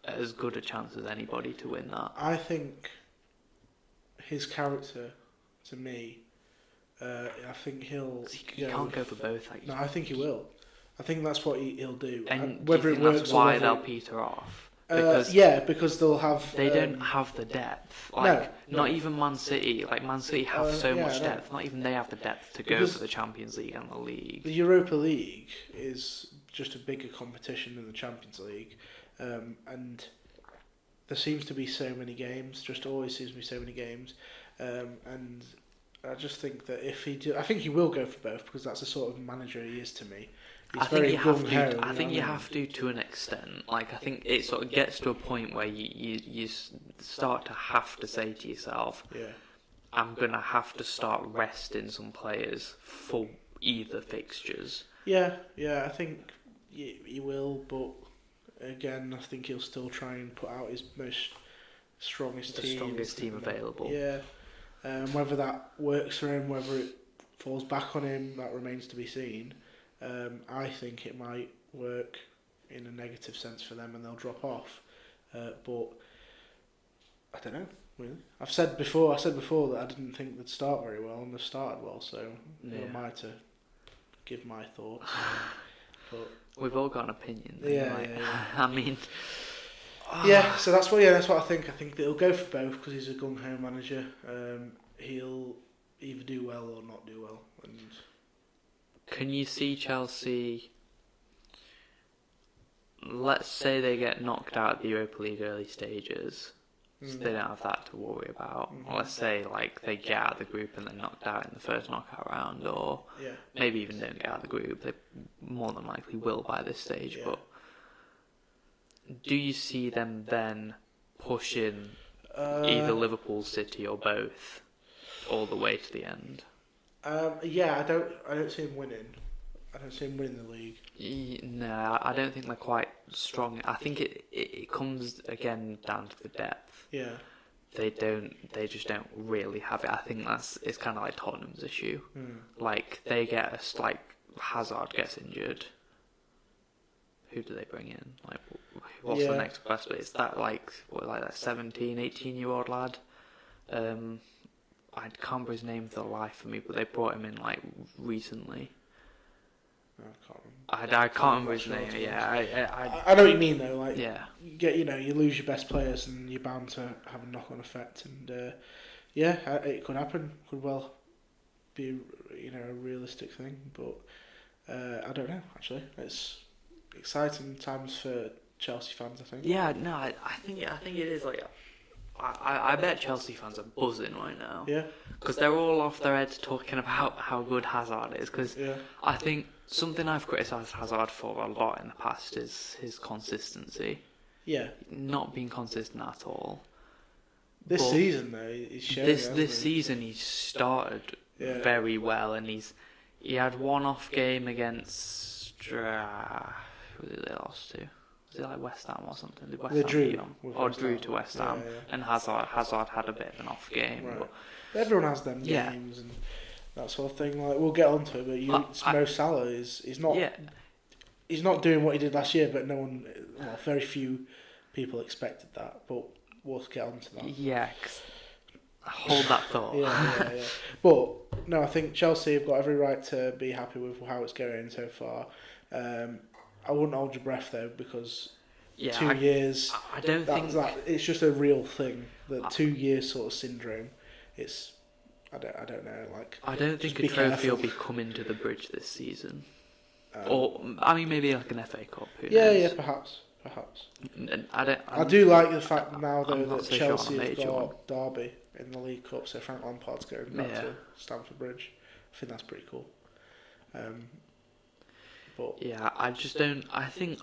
as good a chance as anybody to win that. I think his character, to me, I think he'll... He can't go for both. No, I think he will. I think that's what he'll do. And whether do you it think works that's or why whether they'll peter off? Because because they'll have... they don't have the depth. Not even Man City. Like, Man City have so much depth. Not even they have the depth to go for the Champions League and the league. The Europa League is just a bigger competition than the Champions League. And there seems to be so many games. Just always seems to be so many games. And I just think that if he I think he will go for both, because that's the sort of manager he is to me. He's I think you have to an extent. Like, I think it sort of gets to a point where you start to have to say to yourself, yeah, I'm going to have to start resting some players for either fixtures. Yeah, I think he will, but again, I think he'll still try and put out his strongest team available. Yeah, whether that works for him, whether it falls back on him, that remains to be seen. I think it might work in a negative sense for them and they'll drop off. But I don't know, really. I've said before that I didn't think they'd start very well, and they've started well, so who am I to give my thoughts? But we've all got an opinion. Yeah. I mean... Yeah, so that's what I think. I think that he'll go for both because he's a gung-ho manager. He'll either do well or not do well. And can you see Chelsea, let's say they get knocked out of the Europa League early stages, so they don't have that to worry about. Or let's say like they get out of the group and they're knocked out in the first knockout round, or maybe even don't get out of the group. They more than likely will by this stage, but do you see them then pushing either Liverpool, City, or both all the way to the end? I don't see him winning. I don't see him winning the league. No, I don't think they're quite strong. I think it comes again down to the depth. Yeah. They just don't really have it. I think it's kind of like Tottenham's issue. Like they get us, like Hazard gets injured. Who do they bring in? Like, what's the next best bit? It's that that 17, 18-year-old lad. I can't remember his name for the life of me, but they brought him in like recently. I can't remember his name. Yeah, I know what you mean though. Like, you lose your best players, and you're bound to have a knock-on effect. And it could happen. Could well be a realistic thing, but I don't know. Actually, it's exciting times for Chelsea fans, I think. Yeah, no, I think it is. Like, I bet Chelsea fans are buzzing right now. Yeah. Because they're all off their heads talking about how good Hazard is. Because I think something I've criticised Hazard for a lot in the past is his consistency. Yeah. Not being consistent at all. This season, though, he's shown this season he started very well, and he had one off game against who did they lost to? Was it like West Ham or something? Did West Ham beat them? Or drew to West Ham, and Hazard had a bit of an off game. Right. But everyone has them games and that sort of thing. Like, we'll get onto it, but Mo Salah he's not. Yeah. He's not doing what he did last year, but very few people expected that. But we'll get onto that. Yeah, hold that thought. yeah. But no, I think Chelsea have got every right to be happy with how it's going so far. I wouldn't hold your breath though, because Yeah, 2 years. I don't think It's just a real thing. The 2 year sort of syndrome. It's I don't know. Like, I don't think a trophy will be coming to the bridge this season. Or I mean, maybe like an FA Cup. Who knows? Yeah, perhaps. I do like the fact now though I'm not that so sure on a Chelsea have major got Derby in the League Cup, so Frank Lampard's going back to Stamford Bridge. I think that's pretty cool. But yeah, I just don't. I think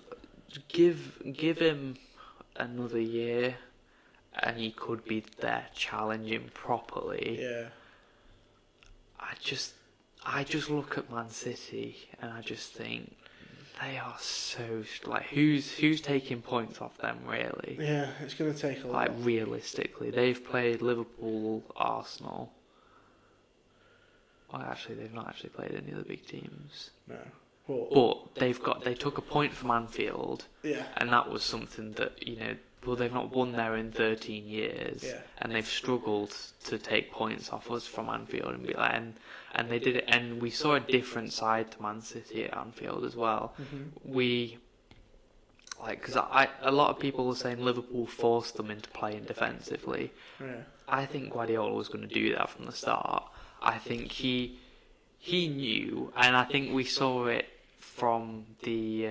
give him another year, and he could be there challenging properly. yeah, I just look at Man City and I just think they are so like who's taking points off them really? yeah, it's going to take a lot. Like realistically, they've played Liverpool, Arsenal. Well, actually, they've not actually played any of the big teams. No, but they took a point from Anfield, yeah, and that was something that well, they've not won there in 13 years, yeah, and they've struggled to take points off us from Anfield and be like, and they did it, and we saw a different side to Man City at Anfield as well. We because a lot of people were saying Liverpool forced them into playing defensively. yeah. I think Guardiola was going to do that from the start. I think he knew, and I think we saw it from the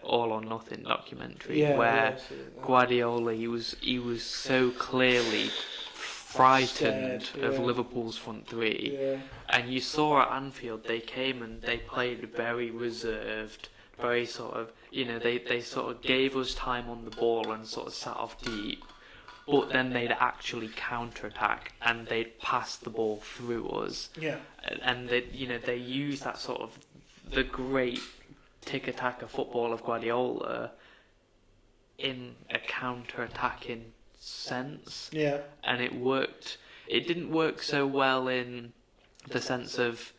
All or Nothing documentary, where Guardiola he was so clearly frightened of Liverpool's front three, and you saw at Anfield they came and they played very reserved, very sort of they sort of gave us time on the ball and sort of sat off deep. But then they'd actually counter-attack and they'd pass the ball through us. Yeah. And they use that sort of the great tick-attacker football of Guardiola in a counter-attacking sense. Yeah. And it worked. It didn't work so well in the sense of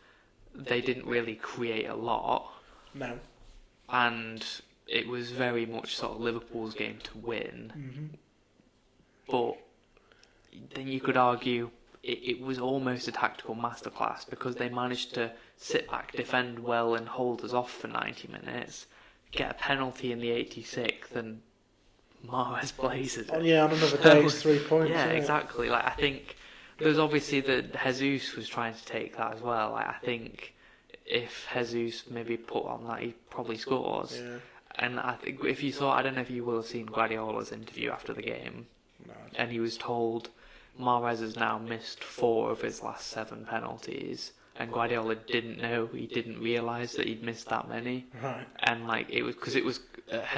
they didn't really create a lot. No. And it was very much sort of Liverpool's game to win. Mm-hmm. But then you could argue it was almost a tactical masterclass because they managed to sit back, defend well, and hold us off for 90 minutes, get a penalty in the 86th, and Mahrez blazes it. On another day, it's 3 points. Yeah, exactly. Like I think there's obviously that Jesus was trying to take that as well. Like I think if Jesus maybe put on that, he probably scores. Yeah. And I think if you saw, I don't know if you will have seen Guardiola's interview after the game. No. And he was told Mahrez has now missed 4 of his last 7 penalties, and Guardiola didn't know, he didn't realise that he'd missed that many. Right. And like it was because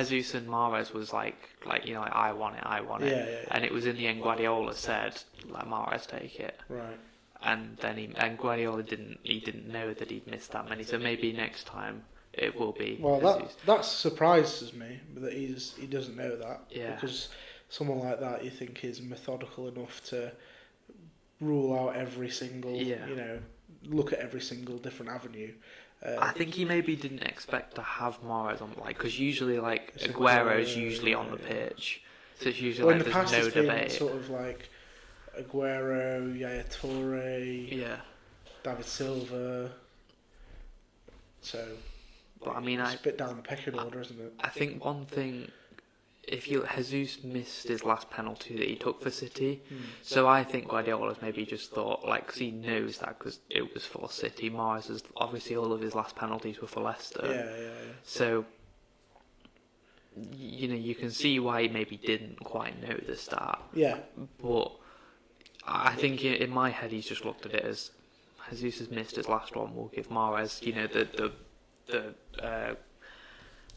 Jesus and Mahrez was like I want it. Yeah. And it was in the end Guardiola said let Mahrez take it. Right. And then Guardiola didn't know that he'd missed that many. So maybe next time it will be. Well, that surprises me that he doesn't know that. Yeah. Because someone like that, you think, is methodical enough to rule out every single, look at every single different avenue. I think he maybe didn't expect to have Mahrez on, like, because usually, like, Aguero's usually on the pitch, so it's usually like there's no debate. Sort of like Aguero, Yaya Toure, David Silva. So, but I mean, it's a bit down the pecking order, isn't it? I think one thing. Jesus missed his last penalty that he took for City, so I think Guardiola's maybe just thought, like, 'cause he knows that because it was for City. Mahrez, obviously all of his last penalties were for Leicester. Yeah. So, you can see why he maybe didn't quite know the start. Yeah. But I think in my head he's just looked at it as Jesus has missed his last one. We'll give Mahrez, the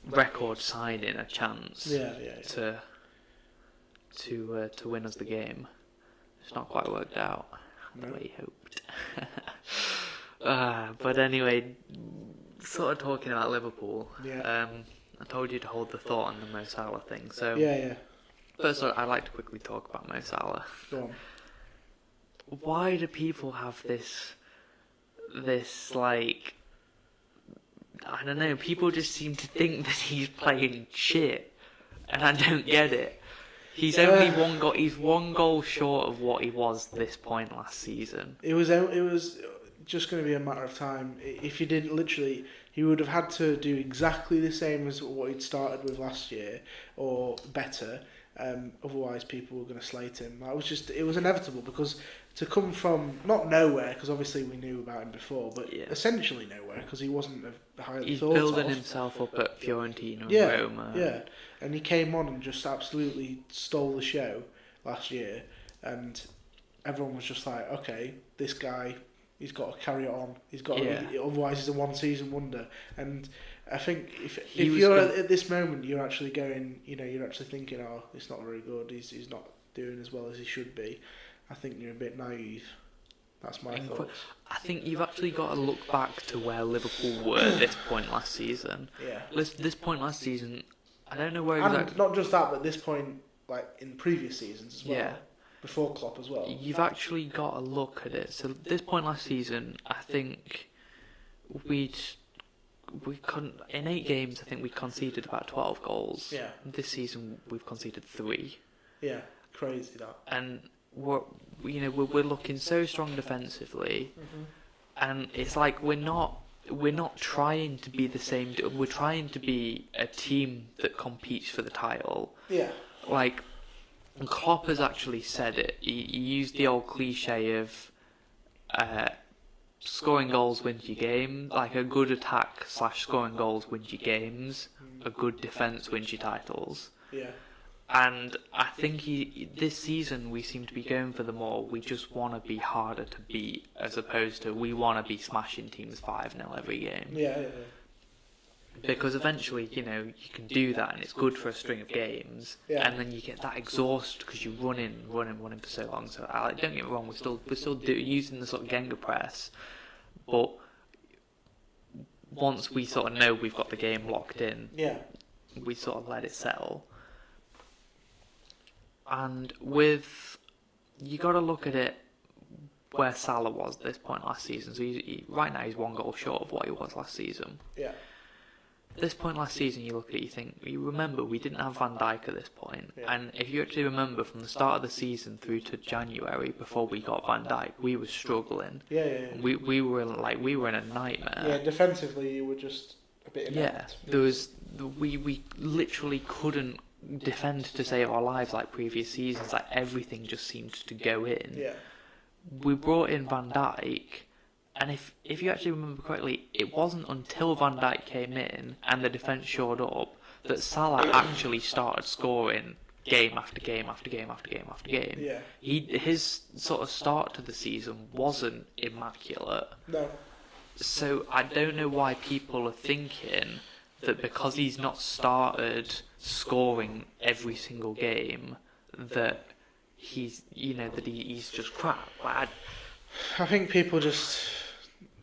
record signing a chance to win us the game. It's not quite worked out the way he hoped. But anyway, sort of talking about Liverpool. I told you to hold the thought on the Mo Salah thing. So first of all, I'd like to quickly talk about Mo Salah. Go on. Why do people have this like, I don't know, people just seem to think that he's playing shit, and I don't get it. He's only he's one goal short of what he was this point last season. It was just going to be a matter of time. If you didn't literally He would have had to do exactly the same as what he'd started with last year, or better. Otherwise, people were going to slate him. It was inevitable, because to come from not nowhere, because obviously we knew about him before, but essentially nowhere, because he wasn't highly He's thought of. building himself up at Fiorentina and Roma. Yeah, and he came on and just absolutely stole the show last year, and everyone was just like, okay, this guy, he's got to carry it on. He's got otherwise he's a one-season wonder. And I think if you're at this moment, you're actually going, you're actually thinking, oh, it's not very good. He's not doing as well as he should be. I think you're a bit naive. That's my thoughts. I think you've actually got to look back to where Liverpool were at this point last season. Yeah. This point last season, I don't know where exactly. exactly. Not just that, but this point, like in previous seasons as well. Yeah. Before Klopp as well. You've actually got to look at it. So this point last season, I think in 8 games, I think we conceded about 12 goals. Yeah. This season, we've conceded 3. Yeah, crazy that. And we're looking so strong defensively, and it's like we're not trying to be the same. We're trying to be a team that competes for the title. Yeah. Like, Klopp has actually said it. He used the old cliche of scoring goals wins your game. Like, a good attack / scoring goals wins your games. A good defence wins your titles. Yeah. And I think this season we seem to be going for the more. We just want to be harder to beat, as opposed to we want to be smashing teams 5-0 every game. Yeah. Because eventually, you can do that, and it's good for a string of games. Yeah. And then you get that exhaust because you running for so long. So don't get me wrong, we're still using the sort of Genga press, but once we sort of know we've got the game locked in, we sort of let it settle. And you got to look at it where Salah was at this point last season. So right now he's 1 goal short of what he was last season. Yeah. At this point last season, you look at it, you remember we didn't have Van Dijk at this point. And if you actually remember from the start of the season through to January, before we got Van Dijk, we were struggling. Yeah. We were in a nightmare. Yeah, defensively you were just a bit inept. We literally couldn't defend to save our lives like previous seasons. Like, everything just seemed to go in. Yeah. We brought in Van Dijk, and if you actually remember correctly, it wasn't until Van Dijk came in and the defence shored up that Salah actually started scoring game after game after game after game after game. Yeah. His sort of start to the season wasn't immaculate. No. So I don't know why people are thinking that because he's not started scoring every single game that he's just crap. Like, I think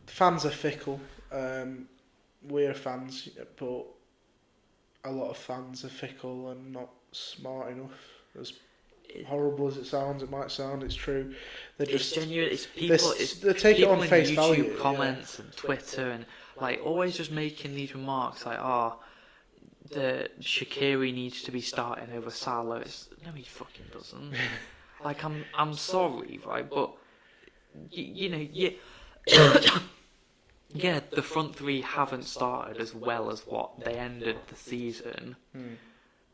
fans are fickle. We're fans, but a lot of fans are fickle and not smart enough. As horrible as it might sound, it's true. It's genuine. It's people. They take it on face YouTube value. Comments and Twitter and always just making these remarks like, the Shaqiri needs to be starting over Salah. No, he fucking doesn't. I'm sorry, right? But the front 3 haven't started as well as what they ended the season.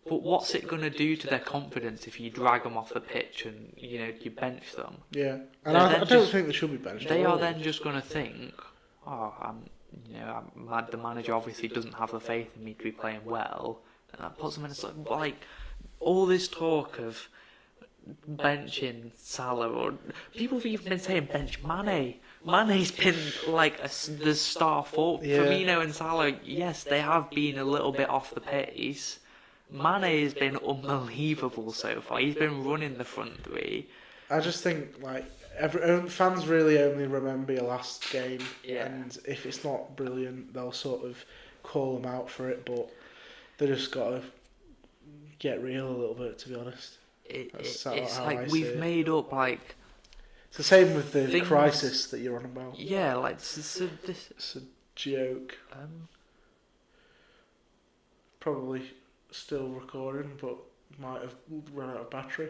But what's it going to do to their confidence if you drag them off the pitch and you bench them? Yeah, and I don't think they should be benched. They are then just going to think, the manager obviously doesn't have the faith in me to be playing well, and that puts them in a all this talk of benching Salah, or people have even been saying bench Mane. Mane's been the star for Firmino and Salah. Yes, they have been a little bit off the pace. Mane has been unbelievable so far. He's been running the front 3. I just think fans really only remember your last game, and if it's not brilliant, they'll sort of call them out for it. But they just got to get real a little bit, to be honest. It's like we've made up It's the same with the crisis that you're on about. Yeah, it's a joke. Probably still recording, but might have run out of battery.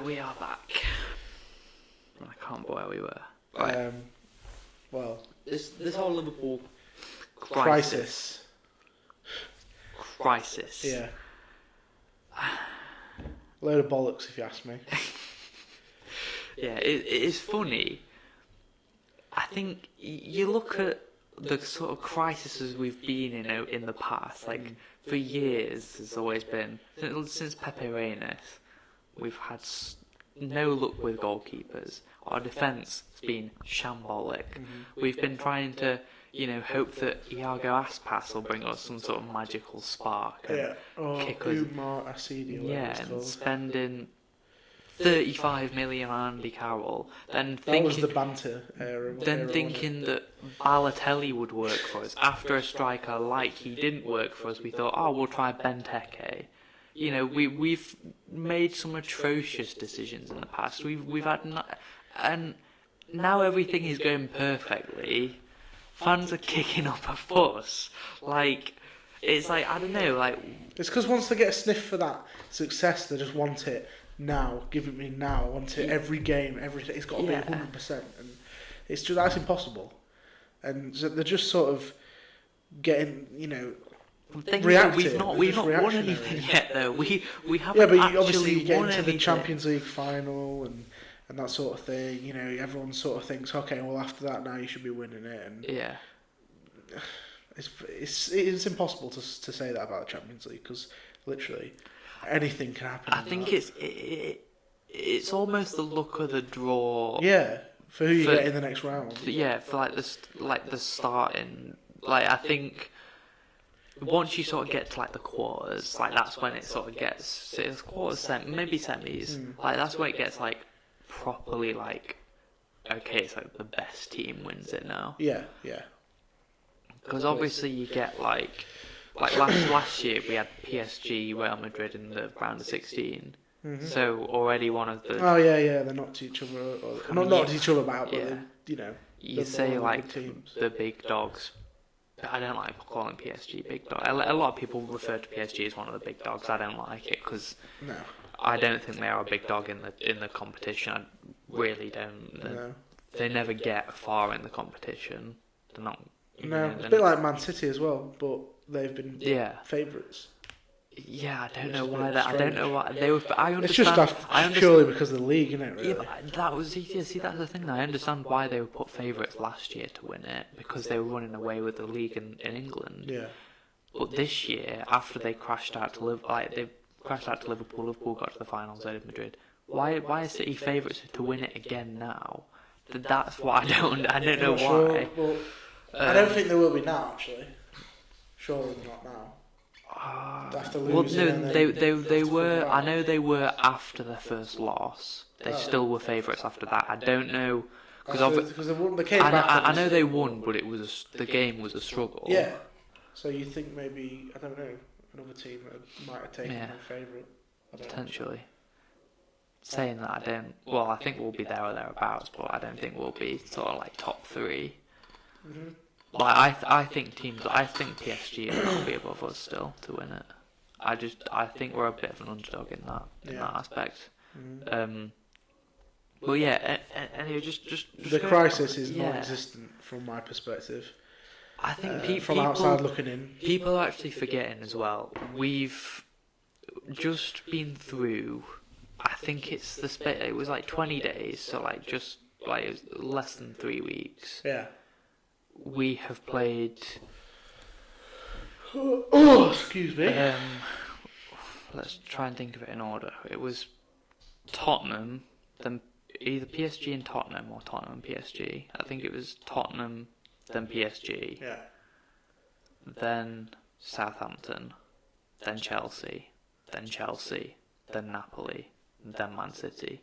We are back. can't remember where we were. Right. Well, This whole Liverpool crisis. Yeah. Load of bollocks, if you ask me. Yeah, it is funny. I think you look at the sort of crises we've been in the past. Like for years, there's always been since Pepe Reina, we've had no luck with goalkeepers. Our defence has been shambolic. We've been trying to, hope that Iago Aspas will bring us some sort of magical spark and kick us. Umar Asidi, And spending 35 million on Andy Carroll, that was the banter era. Then thinking that Balotelli would work for us after a striker like he didn't work for us, we thought, we'll try Benteke. We've made some atrocious decisions in the past. We've had and now everything is going perfectly. Fans are kicking up a fuss. It's like I don't know. It's because once they get a sniff for that success, they just want it now. Give it me now. I want it every game, everything. It's got to be 100%, and that's impossible. And so they're just sort of getting, reactive. We've not won anything yet, though. We haven't. Yeah, but obviously you get into anything. the Champions League final and that sort of thing. Everyone sort of thinks, okay, well after that now you should be winning it. And yeah. It's impossible to say that about the Champions League because literally anything can happen. I think it's almost the luck of the draw. Yeah, for who you get in the next round. Yeah, for the starting. I think once you sort of get to the quarters, that's when it sort of gets. It's quarters, maybe semis. That's when it gets properly okay, it's the best team wins it now. Yeah. Because obviously you get last year we had PSG, Real Madrid in the round of 16. So already one of the. Oh yeah, they're not to each other. Not to each other about, but you say the big dogs. I don't like calling PSG big dog. A lot of people refer to PSG as one of the big dogs. I don't like it because I don't think they are a big dog in the competition. I really don't. No. They never get far in the competition. They're not. It's a bit like Man City as well, but they've been favourites. Yeah, I don't know why they were. I understand. It's just purely because of the league, isn't it? Really? Yeah, but that was see that's the thing. I understand why they were put favourites last year to win it because they were running away with the league in England. Yeah. But this year, after they crashed out to Liverpool, Liverpool got to the final, so did Madrid. Why are City favourites to win it again now? That's what I don't know why. Sure, well, I don't think they will be now. Actually, surely not now. They were. I know they were after their first loss. They still were favourites after that. I don't know because they came back. I know they won, but the game was a struggle. Yeah. So you think maybe I don't know another team might have taken their favourite. Potentially. Saying that, I don't. Well, I think we'll be there or thereabouts, but I don't think we'll be sort of top 3. I think PSG will be above us still to win it. I think we're a bit of an underdog in that aspect. But yeah, anyway, just the crisis is non-existent from my perspective. I think from outside looking in, people are actually forgetting as well. We've just been through. I think it's it was 20 days, so it was less than 3 weeks. Yeah. We have played. Oh, excuse me. Let's try and think of it in order. It was Tottenham, then either PSG and Tottenham or Tottenham and PSG. I think it was Tottenham, then PSG. Yeah. Then Southampton, then Chelsea, then Napoli, then Man City.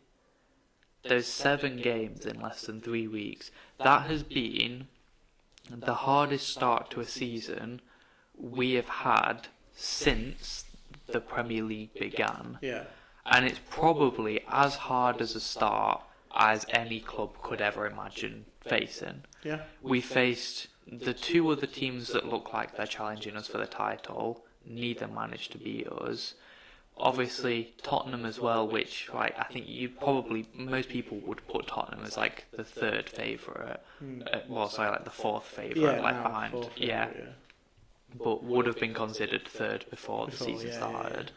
There's 7 games in less than 3 weeks. That has been the hardest start to a season we have had since the Premier League began. Yeah. And it's probably as hard as a start as any club could ever imagine facing. Yeah. We faced the 2 other teams that look like they're challenging us for the title. Neither managed to beat us. obviously Tottenham as well, which like I think most people would put Tottenham as like the third favourite. Like the fourth favourite, like behind. Yeah. But would have been considered third before the season started.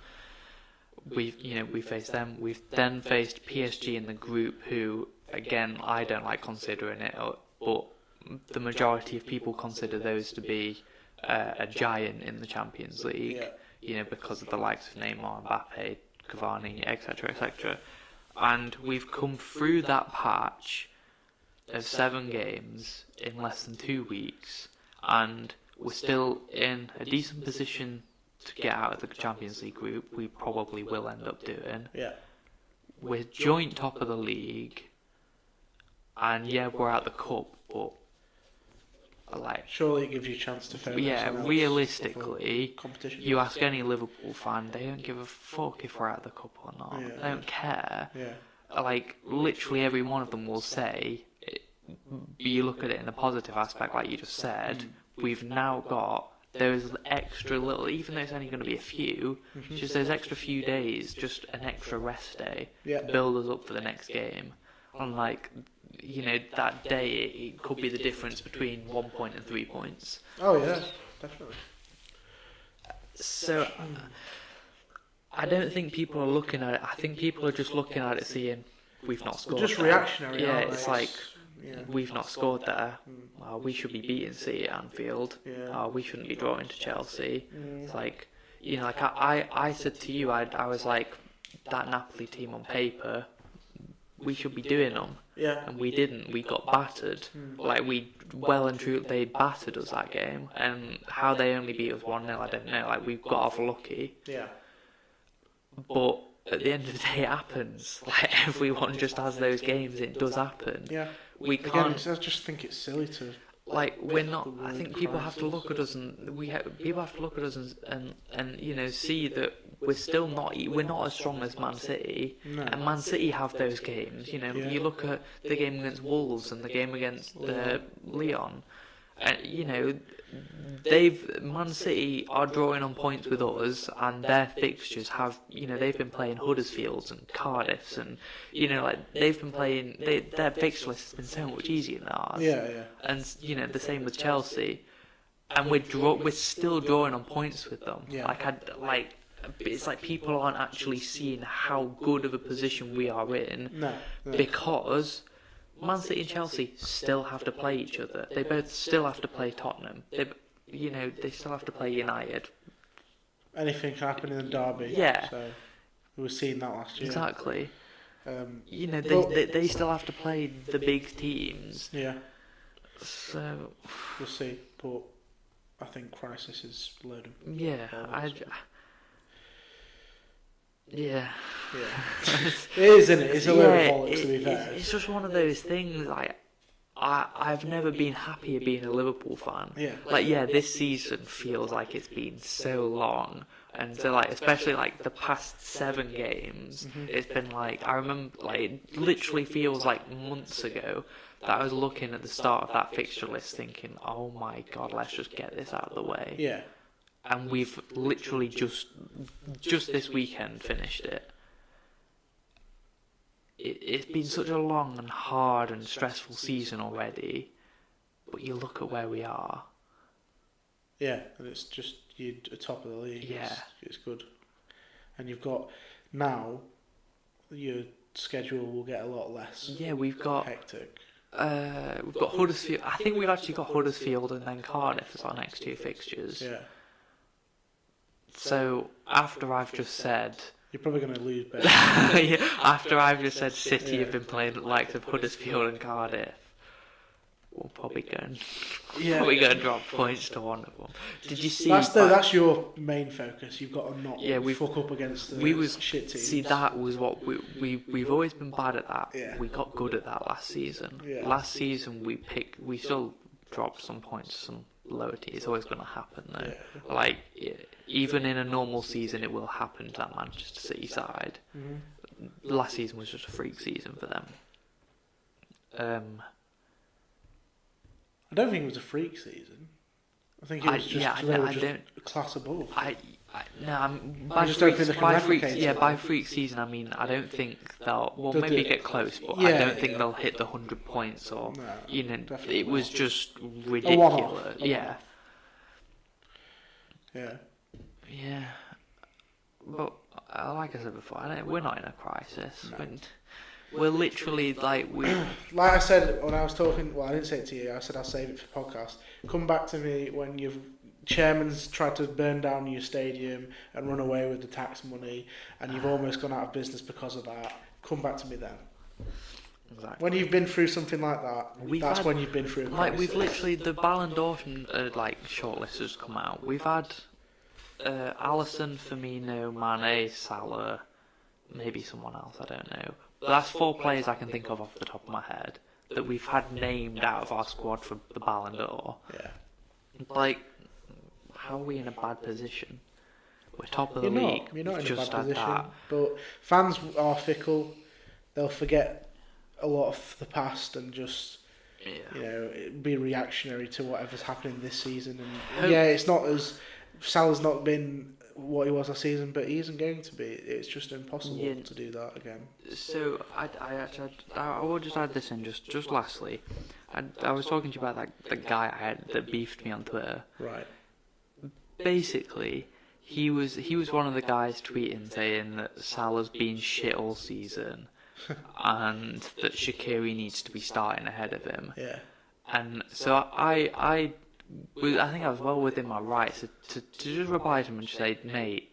We faced them. We've then faced PSG in the group, who again I don't like considering it, but the majority of people consider those to be a giant in the Champions League. Because of the likes of Neymar, Mbappe, Cavani, etc., etc. And we've come through that patch of 7 games in less than 2 weeks, and we're still in a decent position to get out of the Champions League group. We probably will end up doing. We're joint top of the league, and we're at the cup, but surely it gives you a chance to focus on realistically, competition. You ask any Liverpool fan, they don't give a fuck if we're at the cup or not. They don't care. Literally every one of them will say, you look at it in a positive aspect, like you just said, we've now got those extra little, even though it's only going to be a few, just those extra few days, just an extra rest day, to build us up for the next game. Unlike, that day, it could be the difference between 1 point and 3 points. Oh yeah, definitely. So, I don't think people are looking at it. I think people are just looking at it saying, we've not scored. Just reactionary. Yeah, it's like, we've not scored there. We should be beating City at Anfield. We shouldn't be drawing to Chelsea. It's like, I said to you, I was like, that Napoli team on paper, we should be doing them. And we didn't. We got battered. We well and truly, they battered us that game. And how they only beat us 1-0, I don't know. We got off lucky. But at the end of the day, it happens. Everyone just has those games. It does happen. We can't. Again, I just think it's silly to. We're not. I think people have to look at us, and people have to look at us and see that we're still not. We're not as strong as Man City, and Man City have those games. You look at the game against Wolves and the game against Lyon, and Man City are drawing on points with us, and their fixtures have, they've been playing Huddersfields and Cardiffs, and they've been playing. Their fixture list has been so much easier than ours. And the same with Chelsea, and we're still drawing on points with them. It's like people aren't actually seeing how good of a position we are in, because Man City and Chelsea still have to play each other. They both still have to play Tottenham. They still have to play United. Anything can happen in the derby. So we were seeing that last year. Exactly. They still have to play the big teams. So we'll see. But I think crisis is loaded. It is, isn't it? It's a load of bollocks, to be fair. It's just one of those things. I've never been happier being a Liverpool fan. This season feels like it's been so long, and so especially the past 7 games, it's been I remember it literally feels like months ago that I was looking at the start of that fixture list thinking, oh my god, let's just get this out of the way. And we've literally just this weekend finished it. It's been such a long and hard and stressful season already, but you look at where we are. And it's just you're at top of the league. It's good. And you've got now your schedule will get a lot less. We've got hectic. We've got Huddersfield. I think we've actually got Huddersfield and then Cardiff as our next 2 fixtures. So after I've just said, you're probably going to lose better. After I've just said City have been playing the likes of Huddersfield and Cardiff, we'll probably go and drop points to one of them. Did you see? That's your main focus. You've got to not fuck up against the shit teams. See, that was what we've always been bad at that. We got good at that last season. Last season we still dropped some points to some lower teams. It's always going to happen though. Even in a normal season, it will happen to that Manchester City side. Last season was just a freak season for them. I don't think it was a freak season. I think it was just a class above. I By just don't think they can replicate it. by freak season, I mean, I don't think they'll They'll maybe do- get close, but Yeah, I don't think yeah. they'll hit the 100 points or No, it definitely was not. just A ridiculous. one-off. Yeah, Yeah. yeah. But like I said before, we're not in a crisis. No. We're literally like Like I said when I was talking, well, I didn't say it to you. I said I'll save it for podcast. Come back to me when you've chairman's tried to burn down your stadium and run away with the tax money, and you've almost gone out of business because of that. Come back to me then. Exactly. When you've been through something like that, that's when you've been through a crisis. Like we've literally the Ballon d'Or shortlist has come out. We've had Alisson, Firmino, Mane, Salah, maybe someone else. I don't know. But that's 4 players I can think of off the top of my head that we've had named out of our squad for the Ballon d'Or. Yeah. Like, how are we in a bad position? We're top of the league. You're not We've in a just bad had position. that. But fans are fickle. They'll forget a lot of the past and just be reactionary to whatever's happening this season. And it's not as Salah's not been what he was last season, but he isn't going to be. It's just impossible to do that again. So I will just add this in just lastly. I was talking to you about the guy I had that beefed me on Twitter. Right. Basically, he was one of the guys tweeting saying that Salah's been shit all season, and that Shaqiri needs to be starting ahead of him. Yeah. And so I think I was well within my rights to just reply to him and say, mate,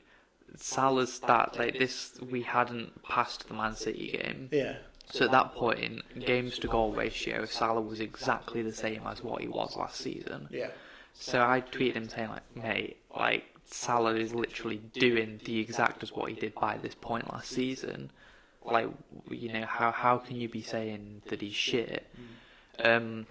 Salah's stat like this, we hadn't passed the Man City game. Yeah. So at that point, games to goal ratio, Salah was exactly the same as what he was last season. Yeah. So I tweeted him saying like, mate, like Salah is literally doing the exact as what he did by this point last season. Like, how can you be saying that he's shit? And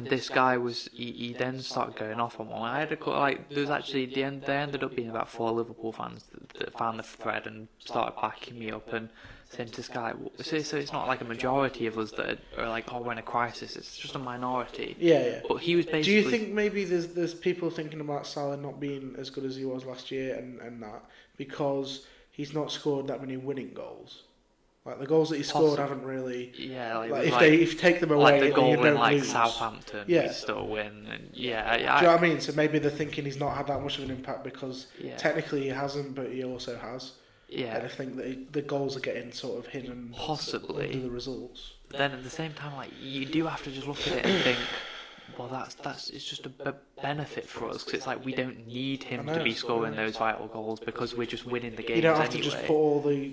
this guy he then started going off on one. I had there was actually there ended up being about 4 Liverpool fans that found the thread and started backing me up and saying to this guy, so it's not like a majority of us that are like, oh, we're in a crisis. It's just a minority. Yeah. But he was basically. Do you think maybe there's people thinking about Salah not being as good as he was last year and that because he's not scored that many winning goals? Like the goals that he scored haven't really. Yeah, if you take them away, like the goal you don't in lose. Southampton, we still win. And Do you know what I mean? So maybe they're thinking he's not had that much of an impact because technically he hasn't, but he also has. Yeah. And I think that the goals are getting sort of hidden possibly under the results. Then at the same time, like you do have to just look at it and think, well, that's it's just a benefit for us because it's like we don't need him to be scoring those vital goals because we're just winning the games. You don't have anyway. to just put all the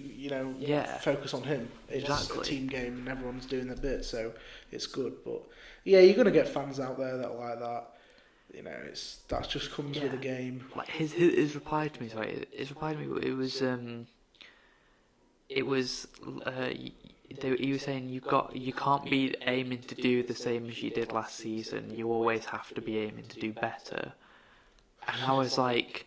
focus on him. It's exactly. a team game and everyone's doing their bit, so it's good. But yeah, you're gonna get fans out there that are like that. That just comes with the game. Like his reply to me, it was he was saying you can't be aiming to do the same as you did last season. You always have to be aiming to do better. And I was like,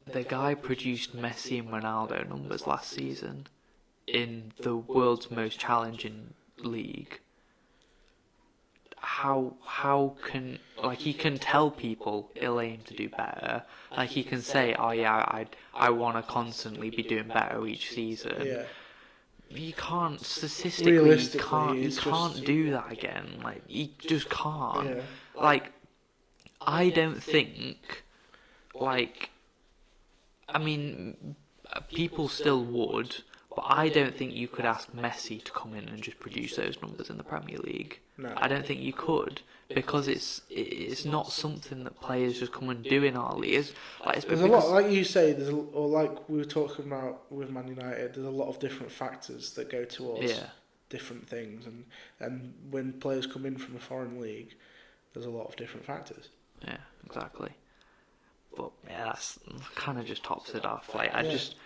the guy produced Messi and Ronaldo numbers last season in the world's most challenging league. How can he can tell people he'll aim to do better. Like he can say, oh yeah, I want to constantly be doing better each season. Yeah. You can't statistically. You can't do that again. Like you just can't. Yeah. Like I don't think. Like I mean, people still would, but I don't think you could ask Messi to come in and just produce those numbers in the Premier League. No. I don't think you could because it's not something that players just come and do in our league. There's a lot, like you say, or like we were talking about with Man United. There's a lot of different factors that go towards different things, and when players come in from a foreign league, there's a lot of different factors. Yeah, exactly. But yeah, that's kind of just tops it off. Like just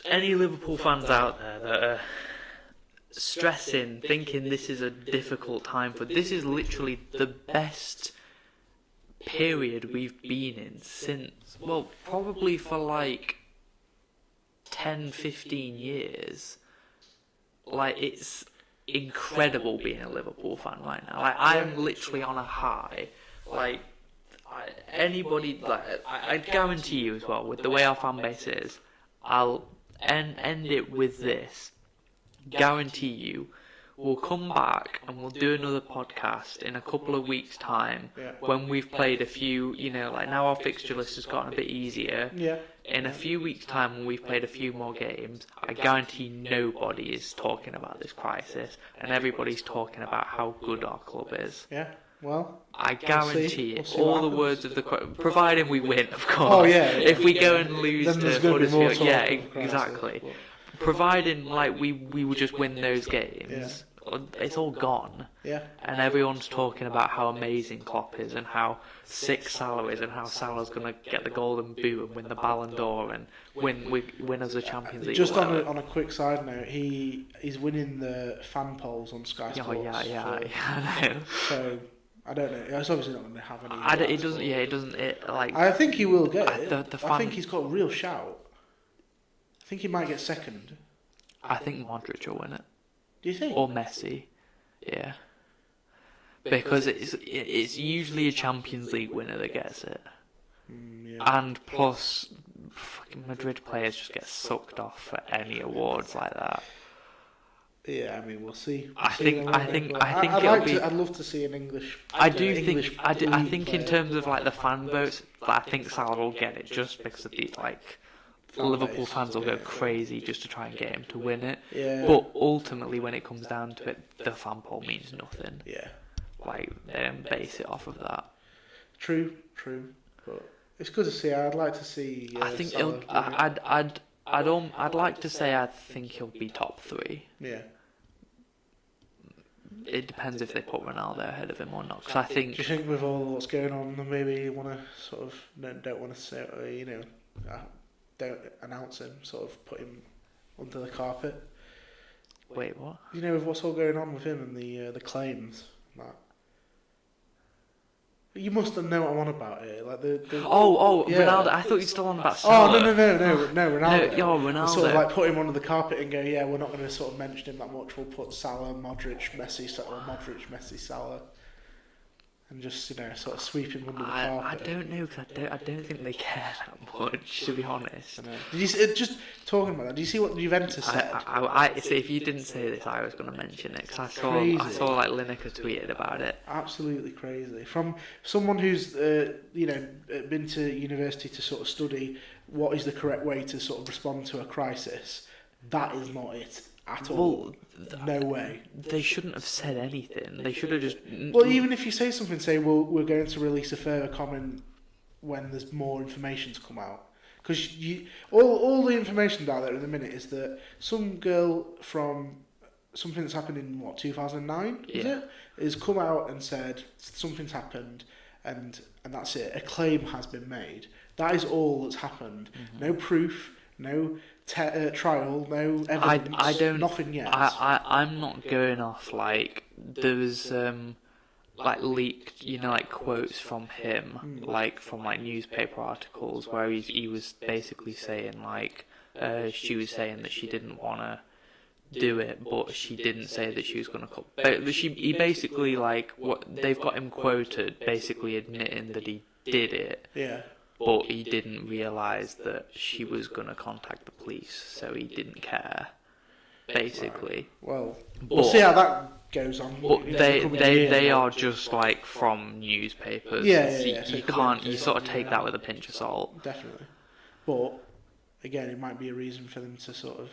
any Liverpool fans out there that are stressing, thinking this is a difficult time this is literally the best period we've been in since, well, probably for like 10-15 years. Like it's incredible being a Liverpool fan right now. Like I'm literally on a high. Like anybody, like, I guarantee you as well, with the way our fan base is, I'll end it with this. Guarantee you, we'll come back and we'll do another podcast in a couple of weeks' time when we've played a few, like now our fixture list has gotten a bit easier. Yeah. In a few weeks' time when we've played a few more games, I guarantee nobody is talking about this crisis and everybody's talking about how good our club is. Yeah. Well, I guarantee we'll it. see All the words of the providing we win, of course. Oh yeah. If we go and lose then to there's going to be more Huddersfield, talk yeah, of crisis. exactly. But, Providing like we will just win those games, it's all gone. yeah. And everyone's talking about how amazing Klopp is and how sick Salah is and how Salah's gonna get the Golden Boot and win the Ballon d'Or and win as a Champions League. Just on a quick side note, he's winning the fan polls on Sky Sports. Yeah, I know. So I don't know. It's obviously not going to have any. It doesn't. I think he will get it. I think he's got a real shout. I think he might get second. I think Modric will win it. Do you think? Or Messi, yeah. Because it's usually a Champions League winner that gets it. Yeah. And plus, fucking Madrid players just get sucked off for any awards like that. Yeah, I mean, we'll see. I think I'd love to see an English. I think in terms of like the fan votes, I think Salah will get it just because of the Liverpool fans will go crazy just to try and get him to win it. Yeah. But ultimately, when it comes down to it, the fan poll means nothing. Yeah. Like they don't base it off of that. True. But it's good to see. I'd like to see. I think Salah, I'd like to say I think he'll be top 3. Yeah. It depends if they put Ronaldo ahead of him or not. Because I think. Do you think with all what's going on, maybe you want to sort of don't want to say, don't announce him, sort of put him under the carpet? Wait, what? With what's all going on with him and the claims and that. You must know what I'm on about here. Like the yeah. Ronaldo. I thought you were still on about Salah. No, Ronaldo. Ronaldo. Sort of like put him under the carpet and go, yeah, we're not going to sort of mention him that much. We'll put Salah, Modric, Messi, Salah, and just sort of sweep him under the carpet. I don't know because I don't think they care that much, to be honest. I know. Did you just talking about that? Did you see what Juventus said? I see. If you didn't say this, I was going to mention it because I saw like Lineker tweeted about it. Absolutely crazy. From someone who's been to university to sort of study what is the correct way to sort of respond to a crisis. That is not it at all. No way. They shouldn't have said anything. They should have just. Well, even if you say something, say, well, we're going to release a further comment when there's more information to come out. Because all the information out there in the minute is that some girl from something that's happened in 2009 is it? Has come out and said something's happened, and that's it. A claim has been made. That is all that's happened. Mm-hmm. No proof. No trial. No evidence. I don't. Nothing yet. I'm not going off like there was leaked, quotes from him, from newspaper articles where he was basically saying she was saying that she didn't want to do it, but she didn't say that she was going to cut. But he basically what they've got him quoted, basically admitting that he did it. Yeah. But he didn't realise that she was going to contact the police, so he didn't care. Basically. Right. Well, we'll see how that goes on. But they are just from newspapers. Yeah. So you can't. You sort of take that with a pinch of salt. Definitely. But again, it might be a reason for them to sort of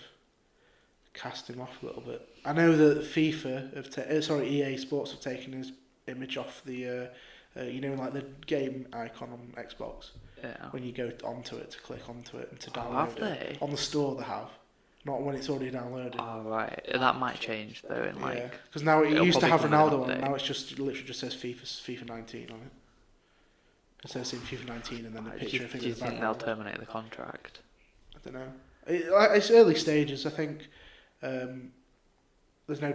cast him off a little bit. I know that FIFA EA Sports have taken his image off the the game icon on Xbox. Yeah. When you go onto it, to click onto it and to download have they? On the store they have. Not when it's already downloaded. Oh, right. That might change though in because now it used to have Ronaldo on it, now it's literally just says FIFA 19 on it. It says in FIFA 19 and then a picture of things. Do you think they'll terminate the contract? I don't know. It's early stages, I think. There's no.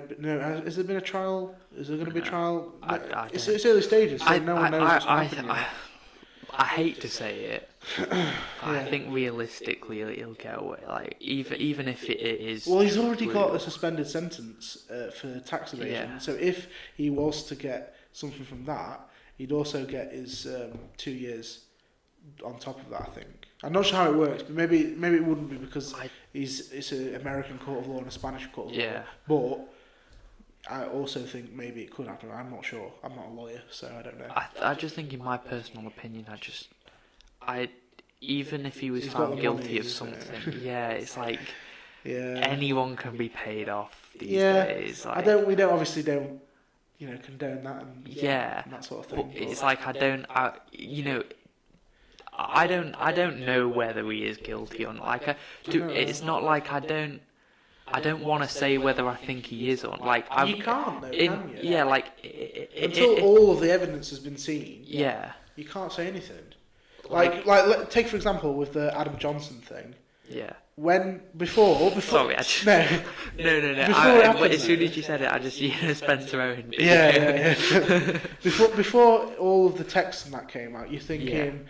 Has there been a trial? Is there going to be a trial? It's early stages, so no one knows what's happening. I hate to say it. I think realistically he'll get away. Even if it is. Well, he's already got a suspended sentence for tax evasion. Yeah. So if he was to get something from that, he'd also get his 2 years on top of that. I think. I'm not sure how it works, but maybe it wouldn't be because it's an American court of law and a Spanish court of law. But I also think maybe it could happen. I'm not sure. I'm not a lawyer, so I don't know. I just think, in my personal opinion, even if he was He's found got the guilty money, of something, it's like Yeah. anyone can be paid off these Yeah. days. Like, We don't obviously don't condone that and that sort of thing. But it's like I don't know whether he is guilty or not. Like it's not like I don't want to say whether I think he is or not. Like you can't though, can you? Yeah, like until all of the evidence has been seen. Yeah. You can't say anything. Like take for example with the Adam Johnson thing. Yeah. Before Sorry, no. As soon as you said it, I just Spencer Owen. Yeah. before all of the texts and that came out, you're thinking,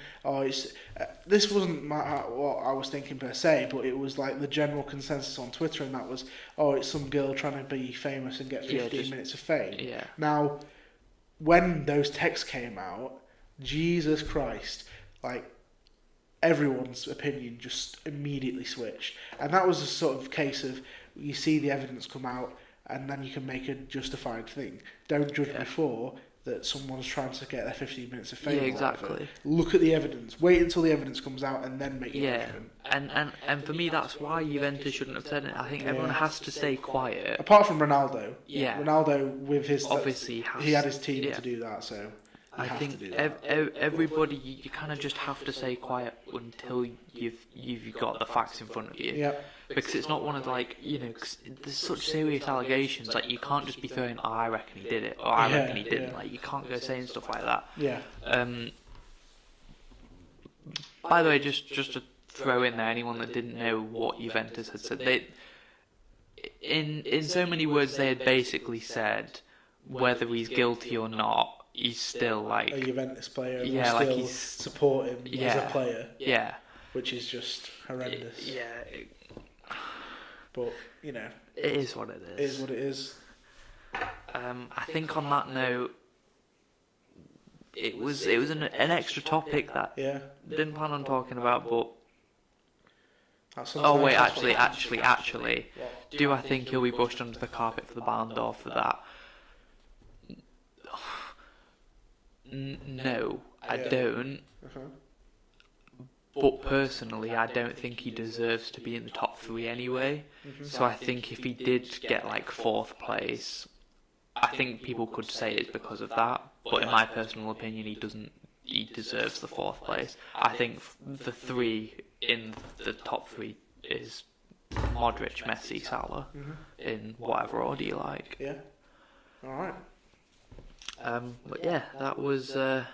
this wasn't what I was thinking per se, but it was like the general consensus on Twitter, and that was, it's some girl trying to be famous and get 15 minutes of fame. Yeah. Now, when those texts came out, Jesus Christ, like, everyone's opinion just immediately switched. And that was a sort of case of, you see the evidence come out, and then you can make a justified thing. Don't judge before that someone's trying to get their 15 minutes of fame. Yeah, exactly. Look at the evidence. Wait until the evidence comes out, and then make your judgment. And for me, that's why Juventus shouldn't have said it. I think everyone has to stay quiet. Apart from Ronaldo. Yeah. Ronaldo, with his... Obviously, he had his team to do that, so... I think everybody, you kind of just have to stay quiet until you've got the facts in front of you. Yeah. Because it's not one of cause there's such serious allegations. Like, you can't just be throwing, I reckon he did it, or I reckon he didn't. Like, you can't go saying stuff like that. Yeah. By the way, just to throw in there, anyone that didn't know what Juventus had said, they, in so many words, they had basically said whether he's guilty or not, he's still like a Juventus player. And yeah, still like he's support him as a player. Yeah, which is just horrendous. But it is what it is. It is what it is. I think on that note, it was an extra topic that didn't plan on talking about, but. Oh wait, actually, do I think he'll be brushed under the carpet for the Ballon d'Or for that? No, I don't. But personally, I don't think he deserves to be in the top 3 anyway. So I think if he did get like 4th place, I think people could say it's because of that. But in my personal opinion, he deserves the 4th place. I think the 3 in the top 3 is Modric, Messi, Salah, in whatever order you like. Yeah. All right. But yeah, that was what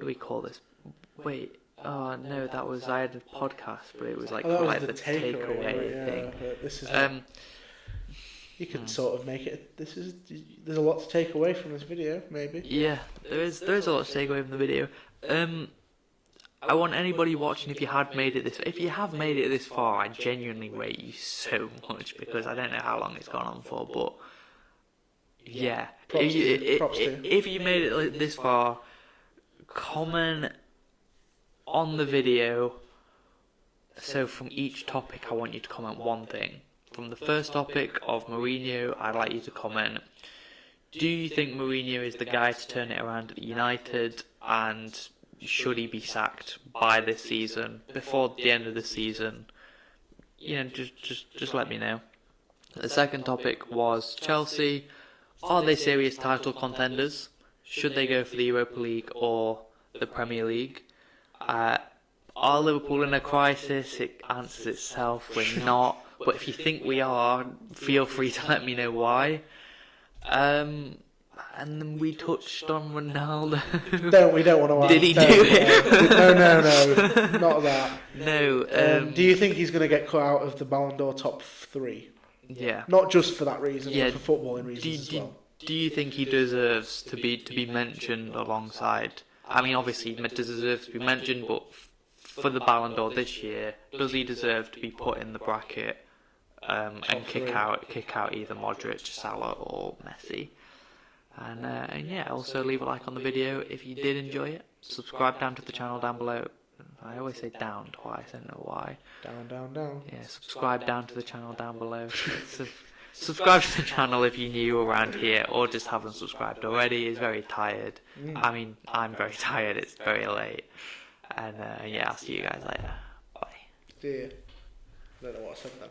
do we call this? Wait, oh no, I had a podcast, but it was like the takeaway thing. This is you can sort of make it. There's a lot to take away from this video, maybe. Yeah, there is a lot to take away from the video. I want anybody watching, if you have made it this far, I genuinely rate you so much, because I don't know how long it's gone on for, but. Yeah, if you made it this far, comment on the video. So from each topic, I want you to comment one thing. From the first topic of Mourinho, I'd like you to comment, do you think Mourinho is the guy to turn it around at United, and should he be sacked by this season, before the end of the season? Just let me know. The second topic was Chelsea. Are they serious title contenders? Should they go for the Europa League or the Premier League? Are Liverpool in a crisis? It answers itself. We're not. But if you think we are, feel free to let me know why. And then we touched on Ronaldo. We don't want to. Did he do it? No, not that. No. Do you think he's going to get cut out of the Ballon d'Or top 3? Yeah. Not just for that reason, but for footballing reasons as well. Do you think he deserves to be mentioned alongside? I mean, obviously he deserves to be mentioned, but for the Ballon d'Or this year, does he deserve to be put in the bracket and kick out either Modric, Salah, or Messi? And yeah, also leave a like on the video if you did enjoy it. Subscribe down to the channel down below. I always say down twice, I don't know why. Down. Yeah, subscribe down to the channel down below. Subscribe to the channel if you're new around here, or just haven't subscribed already. It's very tired. I mean, I'm very tired. It's very late. And yeah, I'll see you guys later. Bye. See ya. I don't know what I said then.